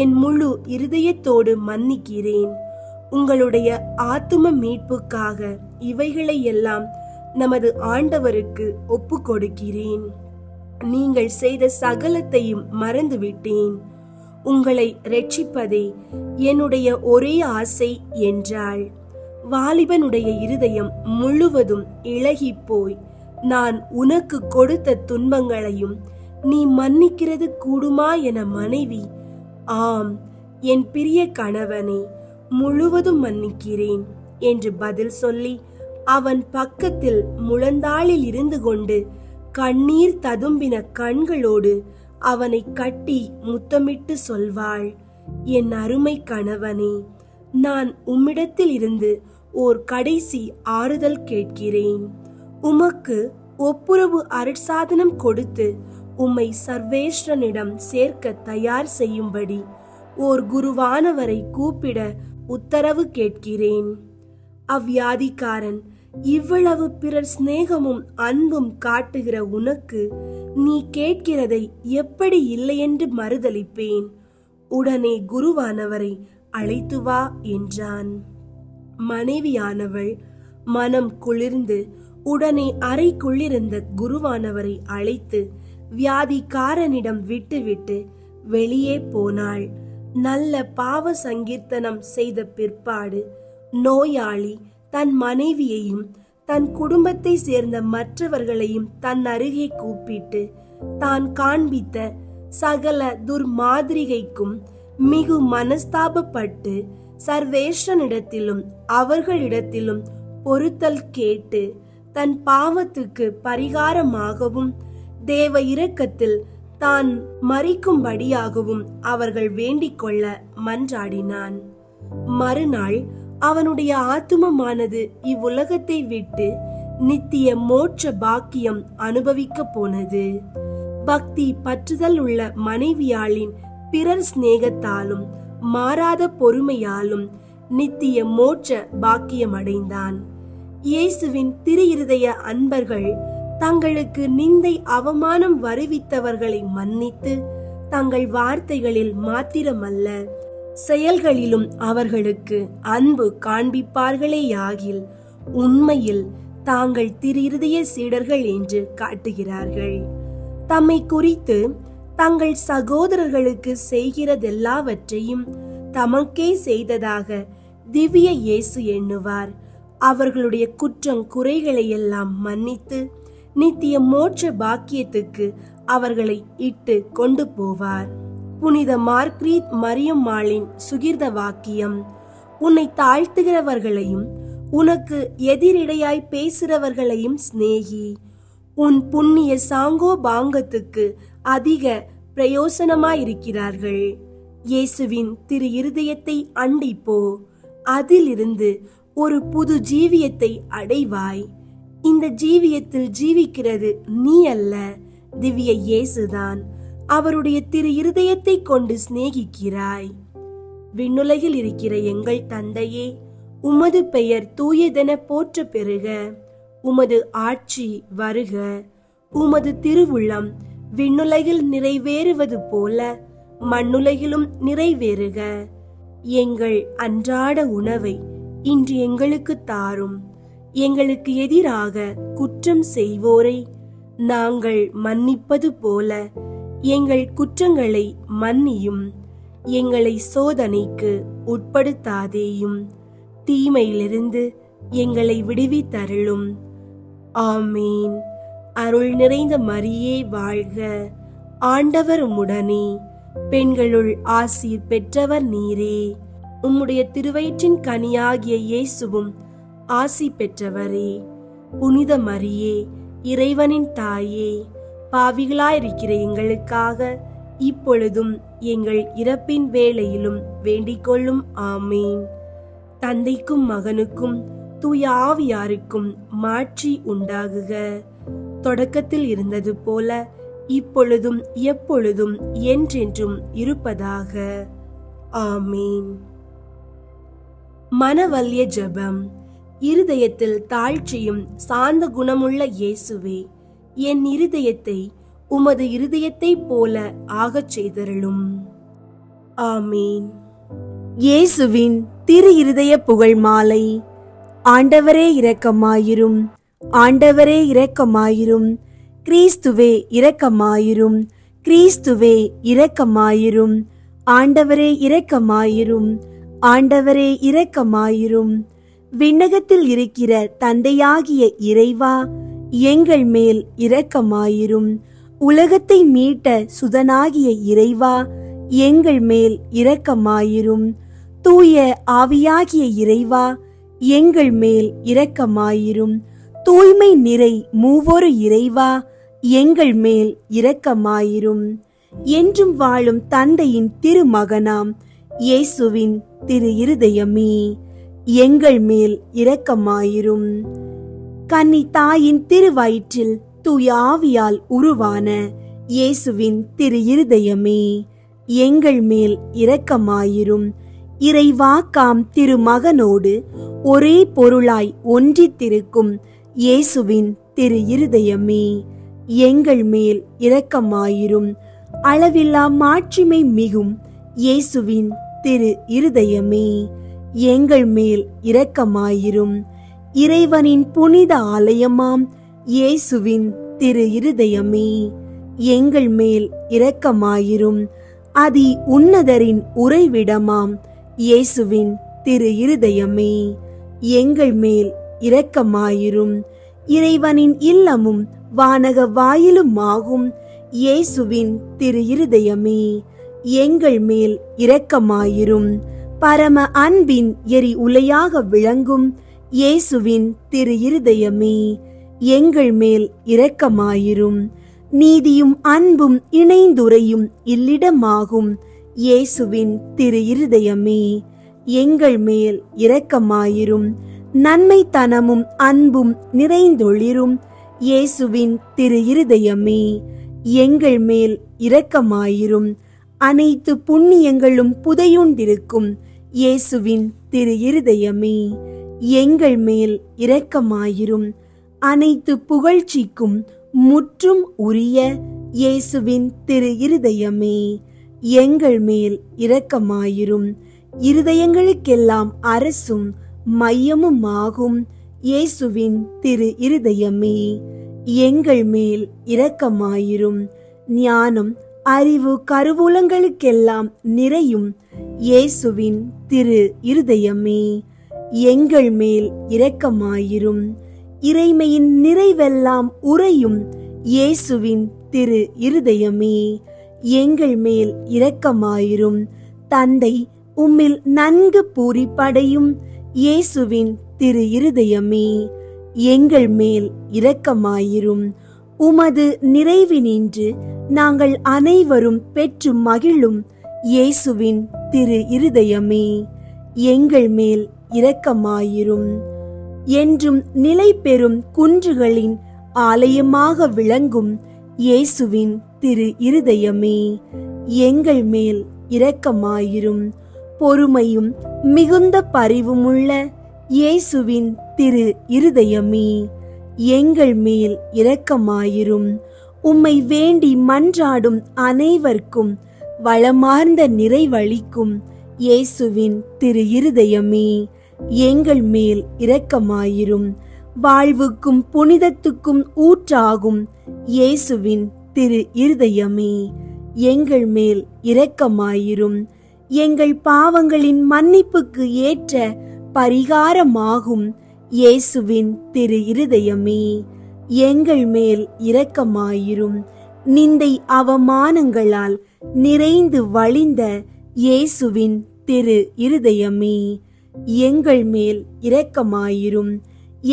என் முழு இருதயத்தோடு மன்னிக்கிறேன். உங்களுடைய ஆத்தும மீட்புக்காக இவைகளை எல்லாம் நமது ஆண்டவருக்கு ஒப்பு கொடுக்கிறேன். நீங்கள் செய்த சகலத்தையும் மறந்துவிட்டேன். உங்களை ரட்சிப்பதே என்னுடைய ஒரே ஆசை என்றாள். வாலிபனுடைய இருதயம் முழுவதும் இளகி போய், நான் உனக்கு கொடுத்த துன்பங்களையும் நீ மன்னிக்கிறது கூடுமா என மனைவி, ஆம் என் பிரிய கணவனே, முழுவதும் மன்னிக்கிறேன் என்று பதில் சொல்லி அவன் பக்கத்தில் முழந்தாளில் இருந்து கொண்டு கண்ணீர் ததும்பின கண்களோடு அவனை கட்டி முத்தமிட்டு சொல்வாள், என் அருமை கணவனே, நான் உம்மிடத்தில் இருந்து ஓர் கடைசி ஆறுதல் கேட்கிறேன். உமக்கு ஒப்புரவு அருட்சாதனம் கொடுத்து உம்மை சர்வேஸ்வரனிடம் சேர்க்க தயார் செய்யும்படி ஓர் குருவானவரை கூப்பிட உத்தரவு கேட்கிறேன். அவ்வியாதிக்காரன், இவ்வளவு பிறர் சிநேகமும் அன்பும் காட்டுகிற உனக்கு நீ கேட்கிறதை எப்படி இல்லையென்று மறுதலிப்பேன். உடனே குருவானவரை அழைத்து வா என்றான். மனைவியானவள் மனம் குளிர்ந்து உடனே அறைக்குள்ளிருந்த குருவானவரை அழைத்து வியாதிக்காரனிடம் விட்டுவிட்டு வெளியே போனாள். நல்ல பாவ சங்கீர்த்தனம் செய்த பிற்பாடு நோயாளி தன் மனைவியையும் தன் குடும்பத்தை சேர்ந்த மற்றவர்களையும் தன் அருகே கூப்பிட்டு தான் காண்பித்த சகல துர்மாதிரிகைக்கும் மிகு மனஸ்தாபப்பட்டு சர்வேஸ்வரனிடத்திலும் அவர்களிடத்திலும் பொறுத்தல் கேட்டு தன் பாவத்துக்கு பரிகாரமாகவும் தேவ இரக்கத்தில் தான் மரிக்கும்படியாகவும் அவர்கள் வேண்டிக் கொள்ள மன்றாடினான். மறுநாள் அவனுடைய ஆத்துமமானது இவ்வுலகத்தை விட்டு நித்திய மோட்ச பாக்கியம் அனுபவிக்க போனது. பக்தி பற்றுதல் உள்ள மனைவியாளின் பிறர் சிநேகத்தாலும் மாறாத பொறுமையாலும் நித்திய மோட்ச பாக்கியம் அடைந்தான். இயேசுவின் திரு இருதய அன்பர்கள் தங்களுக்கு நிந்தை அவமானம் வருவித்தவர்களை மன்னித்து தங்கள் வார்த்தைகளில் மாத்திரமல்ல செயல்களிலும் அவர்களுக்கு அன்பு காண்பிப்பார்களேயாகில் உண்மையில் தாங்கள் திரு இருதய சீடர்கள் என்று காட்டுகிறார்கள். தம்மை குறித்து தங்கள் சகோதரர்களுக்கு செய்கிறதெல்லாவற்றையும் தமக்கே செய்ததாக திவ்ய இயேசு எண்ணுவார். அவர்களுடைய குற்றம் குறைகளை எல்லாம் மன்னித்து நித்திய மோட்ச பாக்கியத்துக்கு அவர்களை இட்டு கொண்டு போவார். புனித மார்க்ரீத் மரியம்மாளின் சுகிர்த வாக்கியம்: உன்னை தாழ்த்துகிறவர்களையும் உனக்கு எதிரிடையாய் பேசுகிறவர்களையும் சிநேகி. உன் புண்ணிய சாங்கோ பாங்கத்துக்கு அதிக பிரயோசனமாயிருக்கிறார்கள். இயேசுவின் திரு இருதயத்தை அண்டிப்போ, அதிலிருந்து ஒரு புது ஜீவியத்தை அடைவாய். இந்த ஜீவியத்தில் ஜீவிக்கிறது நீ அல்ல, திவ்ய இயேசுதான். அவருடைய திரு இருதயத்தை கொண்டு சிநேகிக்கிறாய். விண்ணுலகில் இருக்கிற எங்கள் தந்தையே, உமது பெயர் தூயதென போற்ற பெறுக. உமது ஆட்சி வருக. உமது திருவுள்ளம் விண்ணுலகில் நிறைவேறுவது போல மண்ணுலகிலும் நிறைவேறுக. எங்கள் அன்றாட உணவை இன்று எங்களுக்கு தாரும். எங்களுக்கு எதிராக குற்றம் செய்வோரை நாங்கள் மன்னிப்பது போல எங்கள் குற்றங்களை மன்னியும். எங்களை சோதனைக்கு உட்படுத்தாதேயும், தீமையிலிருந்து எங்களை விடுவித்தருளும். ஆமீன். அருள் நிறைந்த மரியே வாழ்க, ஆண்டவர் உம்முடனே, பெண்களுள் ஆசீர் பெற்றவர் நீரே. உம்முடைய திருவயிற்றின் கனியாகிய இயேசுவும் ஆசி பெற்றவரே. புனித மரியே, இறைவனின் தாயே, பாவிகளாயிருக்கிற எங்களுக்காக இப்பொழுதும் எங்கள் இறப்பின் வேளையிலும் வேண்டிக் கொள்ளும். ஆமீன். தந்தைக்கும் மகனுக்கும் தூய ஆவியாருக்கும் மாட்சி உண்டாகுக. தொடக்கத்தில் இருந்தது போல இப்பொழுதும் எப்பொழுதும் என்றென்றும் இருப்பதாக. ஆமீன். மனவல்ய ஜெபம். இருதயத்தில் தாழ்ச்சியும் சாந்த குணமுள்ள இயேசுவே, என் இருதயத்தை உமது இருதயத்தை போல ஆகச் செய்தருளும். ஆமீன். இயேசுவின் திரு இருதய புகழ் மாலை. ஆண்டவரே இரக்கமாயிரும், ஆண்டவரே இரக்கமாயிரும், கிறிஸ்துவே இரக்கமாயிரும், கிறிஸ்துவே இரக்கமாயிரும், ஆண்டவரே இரக்கமாயிரும், ஆண்டவரே இரக்கமாயிரும். விண்ணகத்தில் இருக்கிற தந்தையாகிய இறைவா, எங்கள் மேல் இரக்கமாயிரும். உலகத்தை மீட்ட சுதனாகிய இறைவா, எங்கள் மேல் இரக்கமாயிரும். தூய ஆவியாகிய இறைவா, எங்கள் மேல் இரக்கமாயிரும். தூய்மை நிறை மூவொரு இறைவா, எங்கள் மேல் இரக்கமாயிரும். என்றும் வாழும் தந்தையின் திருமகனாம் இயேசுவின் திரு இருதயமே, எங்கள் மேல் இரக்கமாயிரும். கன்னி தாயின் திருவயிற்றில் தூய ஆவியால் உருவான இயேசுவின் திரு இருதயமே, எங்கள் மேல் இரக்கமாயிரும். இறைவாக்காம் திருமகனோடு ஒரே பொருளாய் ஒன்றித்திருக்கும் இயேசுவின் திரு இருதயமே, எங்கள் மேல் இரக்கமாயிரும். அளவில்லா மாட்சிமை மிகும் இயேசுவின் திரு இருதயமே, எங்கள் மேல் இரக்கமாயிரும். இறைவனின் புனித ஆலயமாம் இயேசுவின் திரு இருதயமே, எங்கள் மேல் இரக்கமாயிரும். அதி உன்னதரின் உறைவிடமாம் இயேசுவின் திரு இருதயமே, எங்கள் மேல் இரக்கமாயிரும். இறைவனின் இல்லமும் வானக வாயிலுமாகும் இயேசுவின் திரு இருதயமே, எங்கள் மேல் இரக்கமாயிரும். பரம அன்பின் எரி உலையாக விளங்கும் இயேசுவின் திரு இருதயமே, எங்கள் மேல் இரக்கமாயிரும். நீதியும் அன்பும் இணைந்துரையும் இல்லிடமாகும் இயேசுவின் திரு இருதயமே, எங்கள் மேல் இரக்கமாயிரும். நன்மைத்தனமும் அன்பும் நிறைந்தொளிரும் இயேசுவின் திரு இருதயமே, எங்கள் மேல் இரக்கமாயிரும். அனைத்து புண்ணியங்களும் புதையுண்டிருக்கும் இயேசுவின் திரு இருதயமே, எங்கள் மேல் இரக்கமாயிரும். அனைத்து புகழ்ச்சிக்கும் முற்றும் உரிய இயேசுவின் திரு இருதயமே, எங்கள் மேல் இரக்கமாயிரும். இருதயங்களுக்கெல்லாம் அரசும் மையமுமாகும் இயேசுவின் திரு இருதயமே, எங்கள் மேல் இரக்கமாயிரும். ஞானம் அறிவு கருவூலங்களுக்கெல்லாம் நிறையும் இயேசுவின் திரு இருதயமே, எங்கள் மேல் இரக்கமாயிரும். இறைமையின் நிறைவெல்லாம் உறையும் இயேசுவின் திரு இருதயமே, எங்கள் மேல் இரக்கமாயிரும். தந்தை உம்மில் நன்கு பூரிப்படையும் இயேசுவின் திரு இருதயமே, எங்கள் மேல் இரக்கமாயிரும். உமது நிறைவினின்று நாங்கள் அனைவரும் பெற்று மகிழும் இயேசுவின் திரு இருதயமே, எங்கள் மேல் இரக்கமாயிரும். என்றும் நிலை பெறும் குன்றுகளின் ஆலயமாக விளங்கும் இயேசுவின் திரு இருதயமே, எங்கள் மேல் இரக்கமாயிரும். பொறுமையும் மிகுந்த பரிவுமுள்ள இயேசுவின் திரு இருதயமே, எங்கள் மேல் இரக்கமாயிரும். உம்மை வேண்டி மன்றாடும் அனைவருக்கும் வளமார்ந்த நிறைவளிக்கும் இயேசுவின் திரு இருதயமே, எங்கள் மேல் இரக்கமாயிரும். வாழ்வுக்கும் புனிதத்துக்கும் ஊற்றாகும் இயேசுவின் திரு இருதயமே, எங்கள் மேல் இரக்கமாயிரும். எங்கள் பாவங்களின் மன்னிப்புக்கு ஏற்ற பரிகாரமாகும் இயேசுவின் திரு இருதயமே, எங்கள் மேல் இரக்கமாயிரும். நிந்தை அவமானங்களால் நிறைந்து வழிந்த இயேசுவின் திரு இருதயமே, எங்கள் மேல் இரக்கமாயிரும்.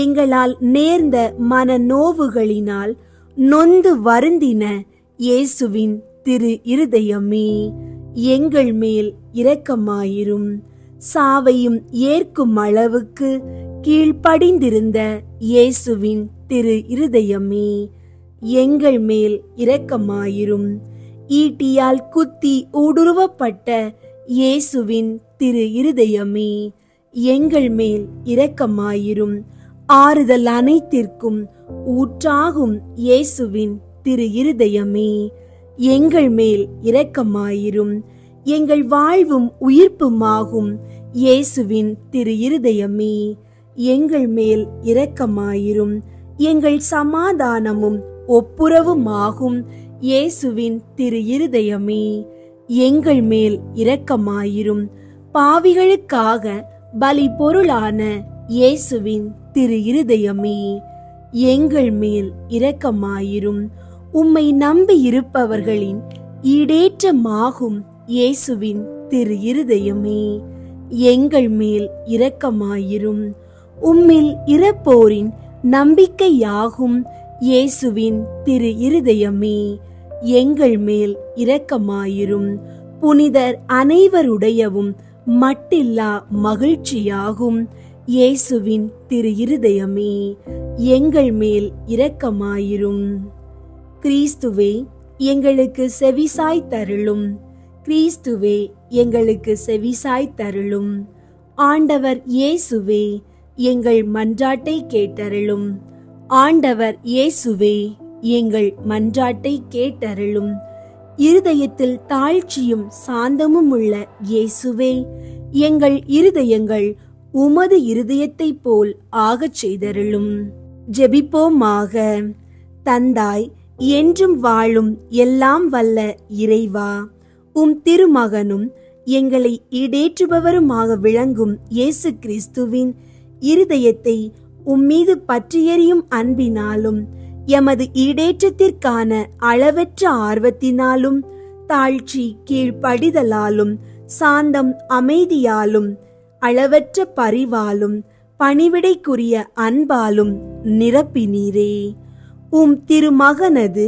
எங்களால் நேர்ந்த மனநோவுகளினால் நொந்து வருந்தின இயேசுவின் திரு இருதயமே, எங்கள் மேல் இரக்கமாயிரும். சாவையும் ஏற்கும் அளவுக்கு கீழ்ப்படிந்திருந்த இயேசுவின் திரு இருதயமே, எங்கள் மேல் இரக்கமாயிரும். ஈட்டியால் குத்தி ஊடுருவப்பட்ட இயேசுவின் திரு இருதயமே, எங்கள் மேல் இரக்கமாயிரும். ஆறுதல் அனைத்திற்கும் ஊற்றாகும் இயேசுவின் திரு இருதயமே, எங்கள் மேல் இரக்கமாயிரும். எங்கள் வாழ்வும் உயிர்ப்புமாகும் இயேசுவின் திரு இருதயமே, எங்கள் மேல் இரக்கமாயிரும். எங்கள் சமாதானமும் ஒப்புரவுமாகும் இயேசுவின் திரு இருதயமே, எங்கள் மேல் இரக்கமாயிரும். பாவிகளுக்காக பலி பொருளான இயேசுவின் திரு இருதயமே, எங்கள் மேல் இரக்கமாயிரும். உம்மை நம்பி இருப்பவர்களின் ஈடேற்றமாகும் இயேசுவின் திரு இருதயமே, எங்கள் மேல் இரக்கமாயிரும். உம்மில் இறப்போரின் நம்பிக்கையாகும் இயேசுவின் திரு இருதயமே, எங்கள் மேல் இரக்கமாயிரும். புனிதர் அனைவருடையவும் மட்டில்லா மகிழ்ச்சியாகும் இயேசுவின் திரு இருதயமே, எங்கள் மேல் இரக்கமாயிரும். கிறிஸ்துவே, எங்களுக்கு செவிசாய் தருளும். கிறிஸ்துவே, எங்களுக்கு செவிசாய் தருளும். ஆண்டவர் இயேசுவே, எங்கள் மன்றாட்டை கேட்டருளும். ஆண்டவர் இயேசுவே, எங்கள் மன்றாட்டை கேட்டருளும். இருதயத்தில் தாழ்ச்சியும் சாந்தமும் உள்ள இயேசுவே, எங்கள் இருதயங்கள் உமது இருதயத்தைப் போல் ஆகச் செய்தருளும். ஜெபிப்போமாக. தந்தாய், என்றும் வாழும் எல்லாம் வல்ல இறைவா, உம் திருமகனும் எங்களை ஈடேற்றுபவருமாக விளங்கும் இயேசு கிறிஸ்துவின் இருதயத்தை உம்மீது பற்றியெறியும் அன்பினாலும் எமது ஈடேற்றத்திற்கான அளவற்ற ஆர்வத்தினாலும் தாழ்ச்சி கீழ்ப்படிதலாலும் சாந்தம் அமைதியாலும் அளவற்ற பரிவாலும் பணிவிடைக்குரிய அன்பாலும் நிரப்பினீரே. உம் திருமகனது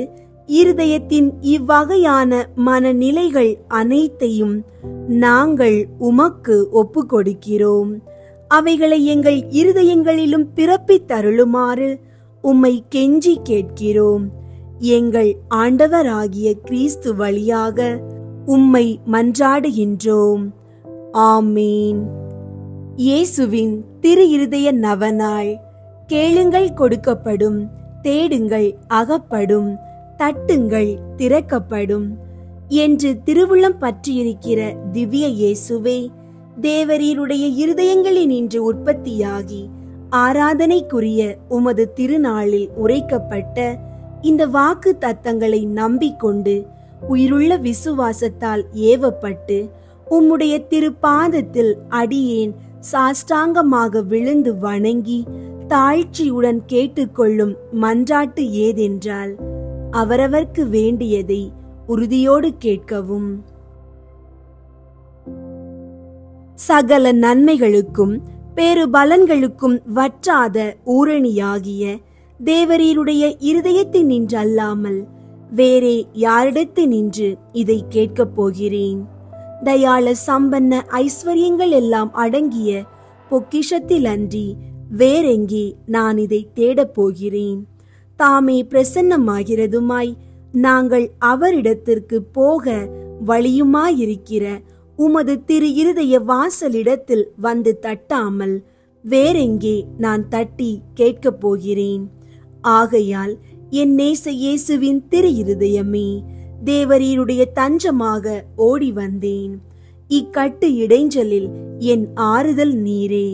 இருதயத்தின் இவ்வகையான மனநிலைகள் அனைத்தையும் நாங்கள் உமக்கு ஒப்பு கொடுக்கிறோம். அவைகளை எங்கள் இருதயங்களிலும் பிறப்பித்தருளுமாறு உம்மை கெஞ்சி கேட்கிறோம். எங்கள் ஆண்டவராகிய கிறிஸ்து வழியாக உம்மை மன்றாடுகின்றோம். ஆமீன். இயேசுவின் திரு இருதய நவநாள். கேளுங்கள் கொடுக்கப்படும், தேடுங்கள் அகப்படும், தட்டுங்கள் திறக்கப்படும் என்று திருவுள்ளம் பற்றியிருக்கிற திவ்ய இயேசுவே, தேவரீருடைய இருதயங்களில் நின்று உற்பத்தியாகி ஆராதனைக்குரிய உமது திருநாளில் உரைக்கப்பட்ட இந்த வாக்கு தத்தங்களை நம்பிக்கொண்டு உயிருள்ள விசுவாசத்தால் ஏவப்பட்டு உம்முடைய திருப்பாதத்தில் அடியேன் சாஷ்டாங்கமாக விழுந்து வணங்கி தாழ்ச்சியுடன் கேட்டுக்கொள்ளும் மன்றாட்டு ஏதென்றால், அவரவர்க்கு வேண்டியதை உறுதியோடு கேட்கவும். சகல நன்மைகளுக்கும் பேருபலன்களுக்கும் வற்றாத ஊரணியாகிய தேவரீருடைய இருதயத்தினின்று அல்லாமல் வேறே யாரிடத்தினின்று இதை கேட்கப் போகிறேன்? தயாள சம்பன்ன ஐஸ்வர்யங்கள் எல்லாம் அடங்கிய பொக்கிஷத்தில் அன்றி வேறெங்கே நான் இதை தேடப் போகிறேன்? தாமே பிரசன்னமாகிறதுமாய் நாங்கள் அவரிடத்திற்கு போக வழியுமாயிருக்கிற உமது திரு இருதய வாசலிடத்தில் வந்து தட்டாமல் வேறெங்கே நான் தட்டி கேட்கப் போகிறேன்? ஆகையால் என் நேச இயேசுவின் திரு இருதயமே, தேவரீருடைய தஞ்சமாக ஓடி வந்தேன். இக்கட்டு இடைஞ்சலில் என் ஆறுதல் நீரே,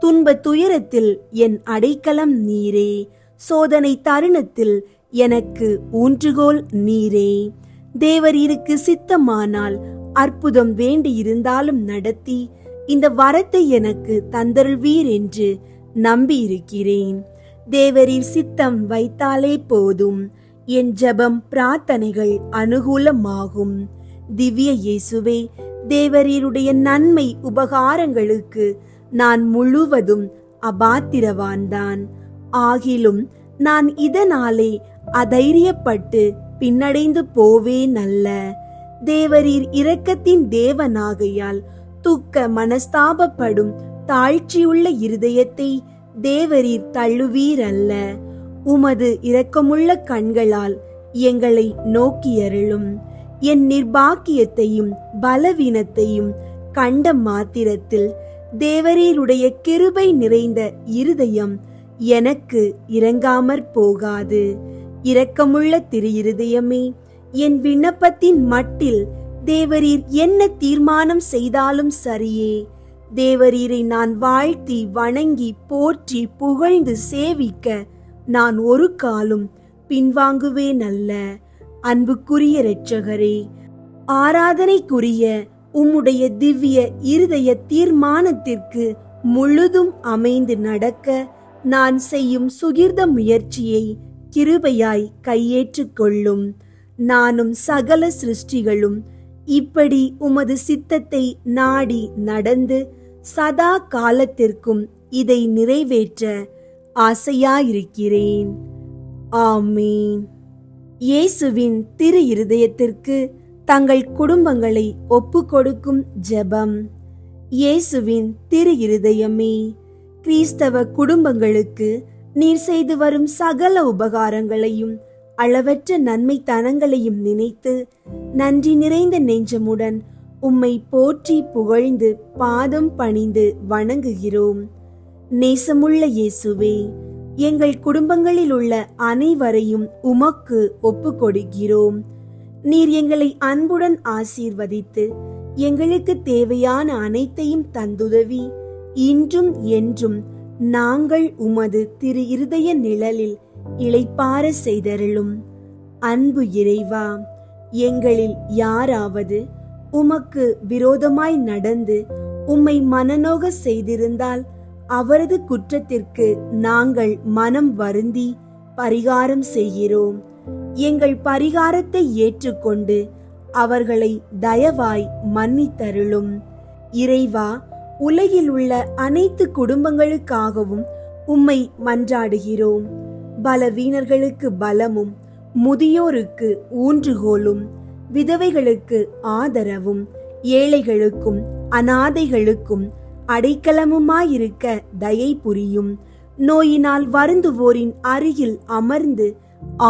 துன்ப துயரத்தில் என் அடைக்கலம் நீரே, சோதனை தருணத்தில் எனக்கு ஊன்றுகோல் நீரே. தேவரீருக்கு சித்தமானால் அற்புதம் வேண்டியிருந்தாலும் நடத்தி இந்த வரத்தை எனக்கு தந்தருள்வீர் என்று நம்பியிருக்கிறேன். தேவரீர் சித்தம் வைத்தாலே போதும், என் ஜெபம் பிரார்த்தனைகள் அனுகூலமாகும். திவ்ய இயேசுவே, தேவரீருடைய நன்மை உபகாரங்களுக்கு நான் முழுவதும் அபாத்திரவான்தான். ஆகிலும் நான் இதனாலே அதைரியப்பட்டு பின்னடைந்து போவேன் அல்ல. தேவரீர் இரக்கத்தின் தேவனாகையால் துக்க மனஸ்தாபப்படும் தாழ்ச்சியுள்ள இருதயத்தை தேவரீர் தள்ளுவீர் அல்ல. உமது இரக்கமுள்ள கண்களால் எங்களை நோக்கியருளும். என் நிர்பாக்கியத்தையும் பலவீனத்தையும் கண்ட மாத்திரத்தில் தேவரீருடைய கிருபை நிறைந்த இருதயம் எனக்கு இரங்காமற் போகாது. இரக்கமுள்ள திரு இருதயமே, என் விண்ணப்பத்தின் மட்டில் தேவரீர் என்ன தீர்மானம் செய்தாலும் சரியே. தேவரீரை நான் வாழ்த்தி வணங்கி போற்றி புகழ்ந்து சேவிக்க நான் ஒரு காலும் பின்வாங்குவேன் அல்ல. அன்புக்குரிய இரட்சகரே, ஆராதனைக்குரிய உம்முடைய திவ்ய இருதய தீர்மானத்திற்கு முழுதும் அமைந்து நடக்க நான் செய்யும் சுகிர்த முயற்சியை கிருபையாய் கையேற்றுக் கொள்ளும். நானும் சகல சிருஷ்டிகளும் இப்படி உமது சித்தத்தை நாடி நடந்து சதா காலத்திற்கும் இதை நிறைவேற்ற ஆசையாயிருக்கிறேன். ஆமீன். இயேசுவின் திரு இருதயத்திற்கு தங்கள் குடும்பங்களை ஒப்பு கொடுக்கும் ஜெபம். இயேசுவின் திரு இருதயமே, கிறிஸ்தவ குடும்பங்களுக்கு நீர் செய்து வரும் சகல உபகாரங்களையும் அளவற்ற நன்மைத்தனங்களையும் நினைத்து நன்றி நிறைந்த நெஞ்சமுடன் உம்மை போற்றி புகழ்ந்து பாதம் பணிந்து வணங்குகிறோம். நேசமுள்ள இயேசுவே, எங்கள் குடும்பங்களில் உள்ள அனைவரையும் உமக்கு ஒப்பு கொடுக்கிறோம். நீர் எங்களை அன்புடன் ஆசீர்வதித்து எங்களுக்கு தேவையான அனைத்தையும் தந்துதவி இன்றும் என்றும் நாங்கள் உமது திரு இருதய நிழலில் இளைப்பார செய்தருளும். அன்பு இறைவா, எங்களில் யாராவது உமக்கு விரோதமாய் நடந்து உம்மை மனநோக செய்திருந்தால் அவரது குற்றத்திற்கு நாங்கள் மனம் வருந்தி பரிகாரம் செய்கிறோம். எங்கள் பரிகாரத்தை ஏற்றுக்கொண்டு அவர்களை தயவாய் மன்னித்தருளும். இறைவா, உலகில் உள்ள அனைத்து குடும்பங்களுக்காகவும் உம்மை மன்றாடுகிறோம். பலவீனர்களுக்கு பலமும், முதியோருக்கு ஊன்றுகோலும், விதவைகளுக்கு ஆதரவும், ஏழைகளுக்கும் அநாதைகளுக்கும் அடைக்கலமுமாயிருக்க தயை புரியும். நோயினால் வருந்துவோரின் அருகில் அமர்ந்து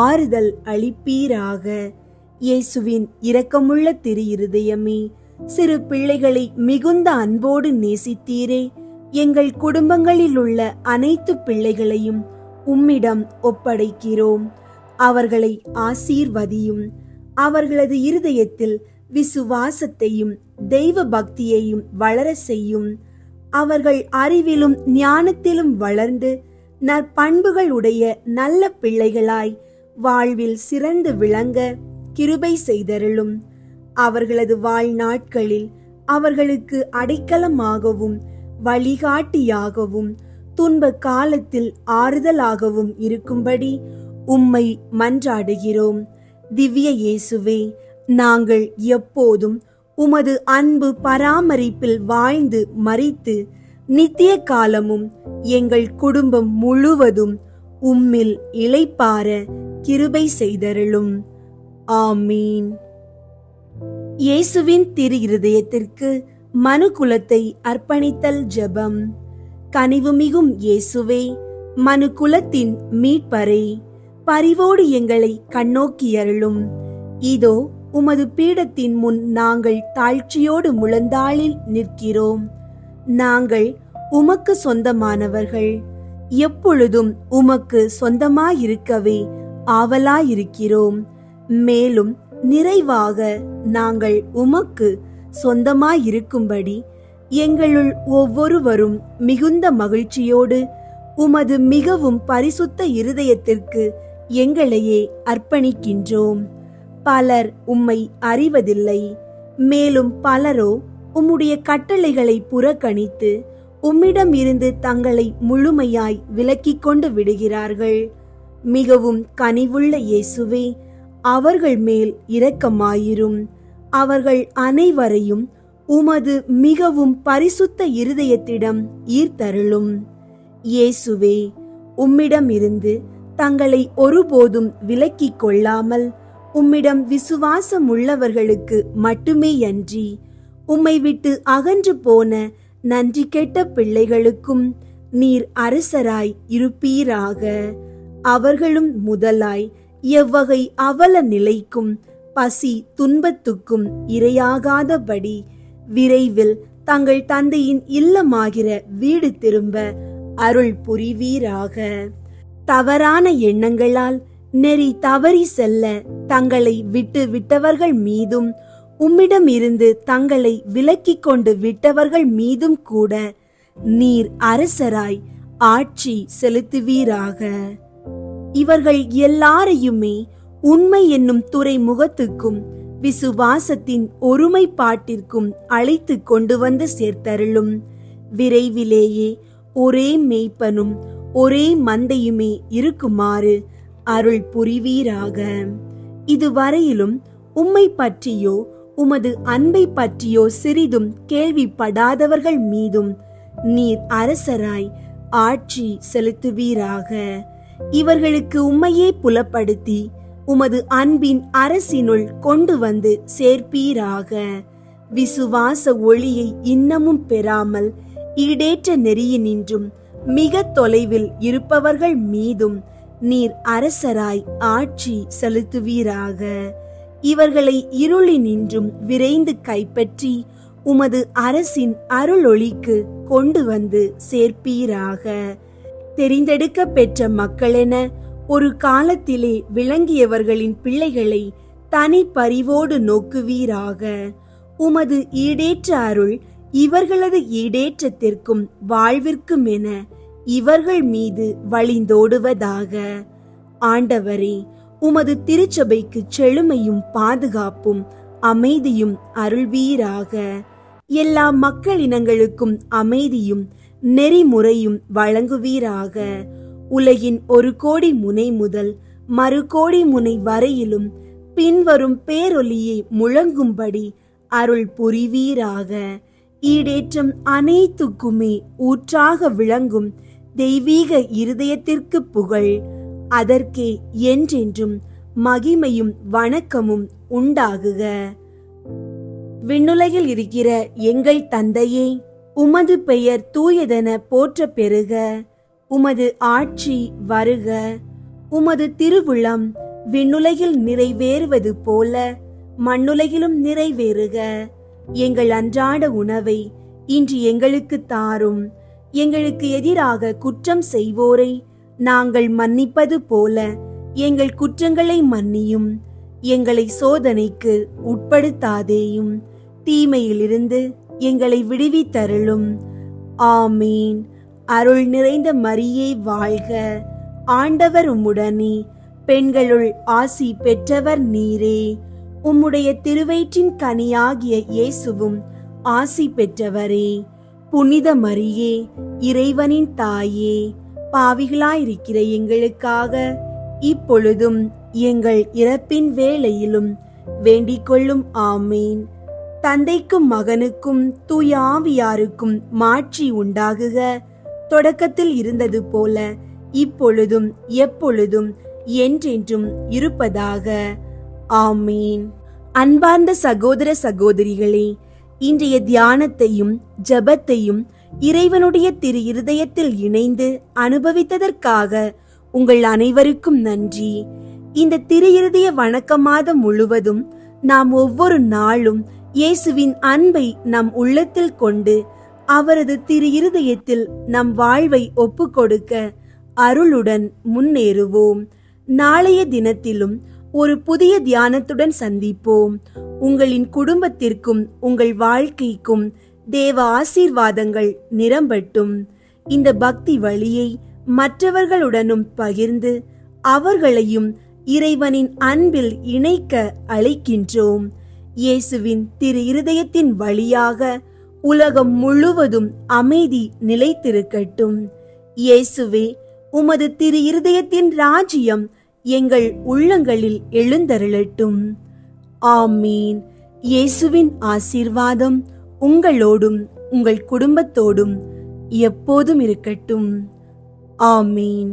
ஆறுதல் அளிப்பீராக. இயேசுவின் இரக்கமுள்ள திரு இருதயமே, சிறு பிள்ளைகளை மிகுந்த அன்போடு நேசித்தீரே. எங்கள் குடும்பங்களில் உள்ள அனைத்து பிள்ளைகளையும் உம்மிடம் ஒப்படைக்கிறோம். அவர்களை ஆசீர்வதியும். அவர்களது இருதயத்தில் விசுவாசத்தையும் தெய்வ பக்தியையும் வளர செய்யும். அவர்கள் அறிவிலும் ஞானத்திலும் வளர்ந்து நற்பண்புகளுடைய நல்ல பிள்ளைகளாய் வாழ்வில் சிறந்து விளங்க கிருபை செய்தருளும். அவர்களது வாழ்நாட்களில் அவர்களுக்கு அடைக்கலமாகவும் வழிகாட்டியாகவும் துன்ப காலத்தில் ஆறுதலாகவும் இருக்கும்படி உம்மை மன்றாடுகிறோம். திவ்ய இயேசுவே, நாங்கள் எப்போதும் உமது அன்பு பராமரிப்பில் வாழ்ந்து மரித்து நித்திய காலமும் எங்கள் குடும்பம் முழுவதும் உம்மில் இளைப்பாற கிருபை செய்தருளும். ஆமீன். இயேசுவின் திரு இருதயத்திற்கு மனுக்குலத்தை அர்ப்பணித்தல் ஜெபம். கனிவுமிகும் இயேசுவே, மனுக்குலத்தின் மீட்பரே, பரிவோடு எங்களை கண்ணோக்கியருளும். இதோ உமது பீடத்தின் முன் நாங்கள் தாழ்ச்சியோடு முழந்தாளில் நிற்கிறோம். நாங்கள் உமக்கு சொந்தமானவர்கள், எப்பொழுதும் உமக்கு சொந்தமாயிருக்கவே ஆவலாயிருக்கிறோம். மேலும் நிறைவாக நாங்கள் உமக்கு சொந்தமாயிருக்கும்படி எங்களுள் ஒவ்வொருவரும் மிகுந்த மகிழ்ச்சியோடு உமது மிகவும் பரிசுத்த இருதயத்திற்கு எங்களையே அர்ப்பணிக்கின்றோம். பலர் உம்மை அறிவதில்லை, மேலும் பலரோ உம்முடைய கட்டளைகளை புறக்கணித்து உம்மிடம் இருந்து தங்களை முழுமையாய் விலக்கிக் கொண்டு விடுகிறார்கள். மிகவும் கனிவுள்ள இயேசுவே, அவர்கள் மேல் இரக்கமாயிரும். அவர்கள் அனைவரையும் உமது மிகவும் பரிசுத்த இருதயத்திடம் ஈர்த்தருளும். இயேசுவே, உம்மிடம் இருந்து தங்களை ஒருபோதும் விலக்கிக் கொள்ளாமல் உம்மிடம் விசுவாசம் உள்ளவர்களுக்கு மட்டுமேயன்றி உம்மை விட்டு அகன்று போன நன்றி கெட்ட பிள்ளைகளுக்கும் நீர் அரசராய் இருப்பீராக. அவர்களும் முதலாய் எவ்வகை அவல நிலைக்கும் பசி துன்பத்துக்கும் இரையாகாதபடி விரைவில் தங்கள் தந்தையின் இல்லமாகிற வீடு திரும்ப அருள் புரிவீராக. தவறான எண்ணங்களால் நெறி தவறி செல்ல தங்களை விட்டு விட்டவர்கள் மீதும் உம்மிடம் இருந்து தங்களை விலக்கிக் கொண்டு விட்டவர்கள் மீதும் கூட நீர் அரசராய் ஆட்சி செலுத்துவீராக. இவர்கள் எல்லாரையுமே உண்மை என்னும் துறைமுகத்துக்கும் விசுவாசத்தின் ஒருமைப்பாட்டிற்கும் அழைத்து கொண்டு வந்து சேர்த்தருளும். விரைவிலேயே ஒரே மேய்ப்பனும் ஒரே மந்தையுமே இருக்குமாறு அருள் புரிவீராக. இதுவரையிலும் உம்மை பற்றியோ உமது அன்பை பற்றியோ சிறிதும் கேள்விப்படாதவர்கள் மீதும் நீர் அரசராய் ஆட்சி செலுத்துவீராக. இவர்களுக்கு உம்மையே புலப்படுத்தி உமது அன்பின் அரசினுள் கொண்டு வந்து சேர்ப்பீராக. விசுவாச ஒளியை இன்னமும் பெறாமல் ஈடேற்ற நெறியினின்றும் மிக தொலைவில் இருப்பவர்கள் மீதும் நீர் அரசராய் ஆட்சி செலுத்துவீராக. இவர்களை இருளினின்றும் விரைந்து கைப்பற்றி உமது அரசின் அருளொளிக்கு கொண்டு வந்து சேர்ப்பீராக. தெரிந்தெடுக்க பெற்ற மக்களென ஒரு காலத்திலே விளங்கியவர்களின் பிள்ளைகளை தனி பரிவோடு நோக்குவீராக. உமது ஈடேற்ற அருள் இவர்களது ஈடேற்றத்திற்கும் வாழ்விற்கும் என இவர்கள் மீது வழிந்தோடுவதாக. ஆண்டவரே, உமது திருச்சபைக்கு செழுமையும் பாதுகாப்பும் அமைதியும் அருள்வீராக. எல்லா மக்களினங்களுக்கும் அமைதியும் நெறிமுறையும் வழங்குவீராக. உலகின் ஒரு கோடி முனை முதல் மறு கோடி முனை வரையிலும் பின்வரும் பேரொலியை முழங்கும்படி அருள் புரிவீராக. ஈடேற்றம் அனைத்துக்குமே ஊற்றாக விளங்கும் தெய்வீக இருதயத்திற்கு புகழ். அதற்கே என்றென்றும் மகிமையும் வணக்கமும் உண்டாகுக. விண்ணுலகில் இருக்கிற எங்கள் தந்தையே, உமது பெயர் தூயதென போற்ற பெறுக. உமது ஆட்சி வருக. உமது திருவுளம் விண்ணுலகில் நிறைவேறுவது போல மண்ணுலகிலும் நிறைவேறுக. எங்கள் அன்றாட உணவை இன்று எங்களுக்கு தாரும். எங்களுக்கு எதிராக குற்றம் செய்வோரை நாங்கள் மன்னிப்பது போல எங்கள் குற்றங்களை மன்னியும். எங்களை சோதனைக்கு உட்படுத்தாதேயும், தீமையிலிருந்து எங்களை விடுவித்தருளும். ஆமீன். அருள் நிறைந்த மரியே வாழ்க. ஆண்டவர் உம்முடனே, பெண்களுள் ஆசி பெற்றவர் நீரே. உம்முடைய திருவயிற்றின் கனியாகிய இயேசுவும் ஆசி பெற்றவரே. புனித மரியே, இறைவனின் தாயே, பாவிகளாயிருக்கிற எங்களுக்காக இப்பொழுதும் எங்கள் இறப்பின் வேளையிலும் வேண்டிக் கொள்ளும். ஆமீன். தந்தைக்கும் மகனுக்கும் தூய ஆவியாருக்கும் மாட்சி உண்டாகுக. தொடக்கத்தில் இருந்தது போல இப்பொழுதும் எப்பொழுதும் என்றென்றும் இருப்பதாக. ஆமீன். அன்பார்ந்த சகோதர சகோதரிகளே, இன்றைய தியானத்தையும் ஜெபத்தையும் இறைவனுடைய திரு இருதயத்தில் இணைந்து அனுபவித்ததற்காக உங்கள் அனைவருக்கும் நன்றி. இந்த திரு இருதய வணக்க மாதம் முழுவதும் நாம் ஒவ்வொரு நாளும் இயேசுவின் அன்பை நம் உள்ளத்தில் கொண்டு அவரது திரு இருதயத்தில் நம் வாழ்வை ஒப்புக்கொடுக்க அருளுடன் முன்னேறுவோம். நாளைய தினத்திலும் ஒரு புதிய தியானத்துடன் சந்திப்போம். உங்களின் குடும்பத்திற்கும் உங்கள் வாழ்க்கைக்கும் தேவ ஆசீர்வாதங்கள் நிரம்பட்டும். இந்த பக்தி வழியை மற்றவர்களுடனும் பகிர்ந்து அவர்களையும் இறைவனின் அன்பில் இணைக்க அழைக்கின்றோம். இயேசுவின் திரு இருதயத்தின் வழியாக உலகம் முழுவதும் அமைதி நிலைத்திருக்கட்டும். இயேசுவே, உமது திரு இருதயத்தின் ராஜ்யம் எங்கள் உள்ளங்களில் எழுந்தருளட்டும். ஆமீன். இயேசுவின் ஆசீர்வாதம் உங்களோடும் உங்கள் குடும்பத்தோடும் எப்போதும் இருக்கட்டும். ஆமீன்.